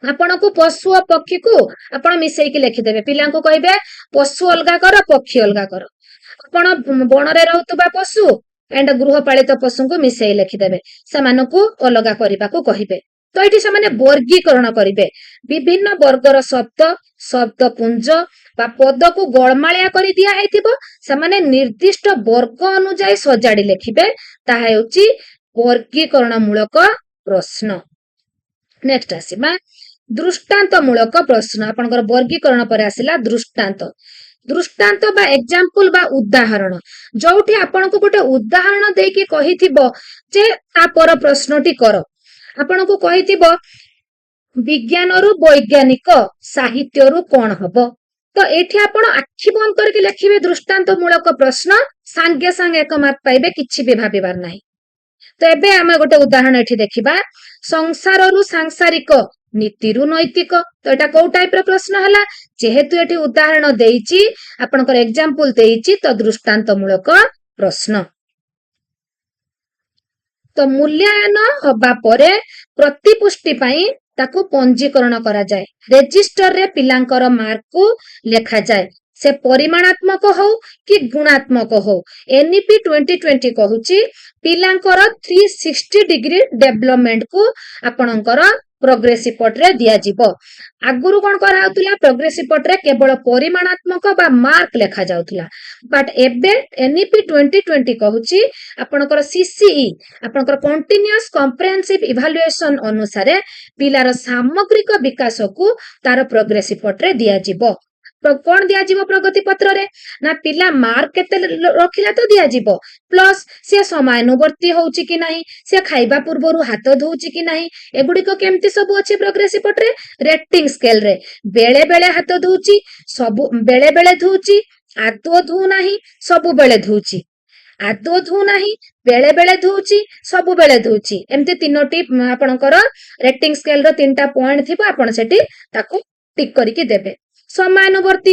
आपण को पशु और पक्षी को आपण मिसेई के लिखि देबे। पिला को कहबे पशु अलगा कर, पक्षी अलगा कर। आपण बन रे रहउतबा पशु एंड गृहपालित पशु को मिसेई लिखि देबे, समान को अलगा करबा को कहिबे। तो एठी से माने वर्गीकरण करिवे। विभिन्न वर्गर शब्द, शब्दपुंज बा पद को गोलमालिया करी दिया हेतिबो, समाने निर्दिष्ट वर्ग अनुसार सजाड़ी लिखिबे। ताहा हेउची वर्गीकरण मूलक प्रश्न। नेक्स्ट आसीबा दृष्टांत मूलक प्रश्न। आपनकर वर्गीकरण पर आसिला दृष्टांत। दृष्टांत बा एग्जांपल बा उदाहरण, जोठी आपन को गोटे उदाहरण देकी कहिथिबो जे ता पर प्रश्नटी करो। आपन को कहिथिबो विज्ञान रु वैज्ञानिक, साहित्य रु कोन हबो। तो एठी आपण आखि बंद करके लिखिबे दृष्टांत मूलक प्रश्न, संगे संगे एक मार्क पाइबे, किछि भी भाबिबार नाही। तो एबे आमे गोटे उदाहरण एठी देखिबा, संसार रु सांसारिक, नीति रु नैतिक। तो एटा को टाइप रो प्रश्न हला, जेहेतु एठी उदाहरण देइची, आपनकर एग्जांपल देइची, तो दृष्टांत मूलक प्रश्न। तो मूल्यांकन हबा परे प्रतिपुष्टि पई ताकू पंजीकरण करा जाए। रेजिस्टर रे पिलांकर मार्क को लेखा जाए, से परिमाणात्मक हो कि गुणात्मक हो। एनईपी 2020 कहूची पिलांकर 360 डिग्री डेवलपमेंट को आपणकर प्रोग्रेस रिपोर्ट रे दिया जिवो। आगुरु कोन करा होतला, प्रोग्रेस रिपोर्ट रे केवल परिमाणात्मक बा मार्क लेखा जाउतला, बट एबे एनईपी 2020 कहूची आपणकर सीसीई, आपणकर कंटीन्यूअस कॉम्प्रिहेंसिव इवैल्यूएशन अनुसार पिलार सामग्रिक विकास को तार प्रोग्रेस रिपोर्ट रे दिया जिवो। कौन दिया जीवो प्रगति पत्र रे ना, पिला मार्क केते रखिला तो दिया जीवो, प्लस से समानुवर्ती होउची कि नाही, से खाइबा पूर्वरु हाथ धोउची कि नाही, एगुडी को केमती सब अछि प्रोग्रेस रिपोर्ट रे। रेटिंग स्केल रे बेले बेले हाथ धोउची, सब बेले बेले धोउची, आदो धो नाही, सब बेले धोउची, आदो धो नाही, बेले बेले धोउची, सब बेले धोउची। एमती तीनोटी आपणकर रेटिंग स्केल रो तीनटा पॉइंट थिबो, आपण सेठी ताकू टिक करिके देबे। समानुवर्ती,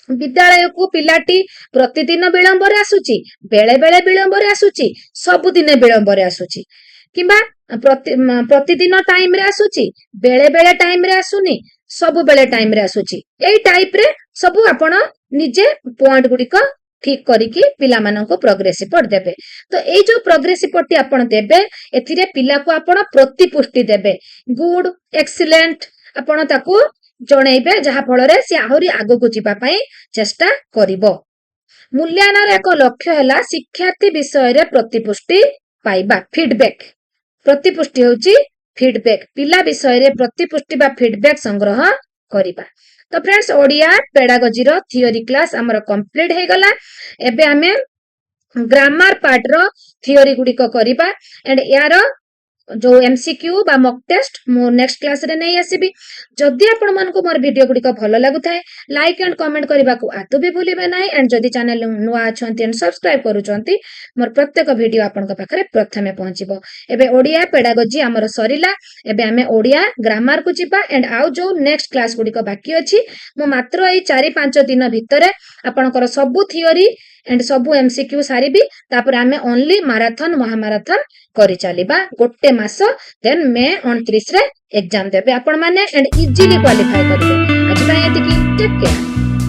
विद्यालय को पिलाटी प्रतिदिन विलंब रे आसुची, बेले बेले विलंब रे आसुची, सब दिने विलंब रे आसुची। किंबा प्रतिदिन टाइम रे आसुची बेले बेले टाइम रे आसुनी सब बेले टाइम रे आसुची एई टाइप रे सब आपण निजे पॉइंट गुड़िक ठीक करिकी पिला माननको प्रोग्रेस रिपोर्ट देबे। तो एई जो प्रोग्रेस रिपोर्ट टी आपण देबे एथिरे पिला को आपण प्रतिपुष्टि देबे गुड एक्सीलेंट आपण ताकू जणैबे जहा फल रे से आहुरी आगो को जिबा पई चेष्टा करिवो। मूल्यांकन एक लक्ष्य है शिक्षार्थी विषय रे प्रतिपुष्टि पाइबा फीडबैक प्रतिपुष्टि होची फीडबैक पिला विषय रे प्रतिपुष्टि बा फीडबैक संग्रह करिबा। तो फ्रेंड्स ओडिया पेडागोजी रो थियोरी क्लास हमर कंप्लीट हे गला। एबे हमें ग्रामर पार्ट रो थियोरी गुडी को करिबा एंड यार जो एमसीक्यू बा मॉक टेस्ट मो नेक्स्ट क्लास रे नै आसीबी। जदि आपण मन को मोर वीडियो गुडी को भलो लागुथाय लाइक एंड कमेंट करबा को आतो भी भूलिबे नै एंड जदि चैनल नुआ अछंती एंड सब्सक्राइब करूचंती मोर प्रत्येक वीडियो आपण को पाखरे प्रथमे पहुंचीबो। एबे ओडिया पेडागोजी हमर सरिला एबे हमें ओडिया ग्रामर को जिबा एंड आउ जो नेक्स्ट क्लास गुडी को बाकी अछि मो मात्र एई 4-5 दिन भितरे आपनकर सब थियोरी एंड सब एमसीक्यू सारिबी तापर हमें ओनली मैराथन महामाराथन करि चलिबा गोटे मास देन मे 29 रे एग्जाम देबे आपण माने एंड इजीली क्वालिफाई करिवे। आज भाई एतिकी टेक केयर।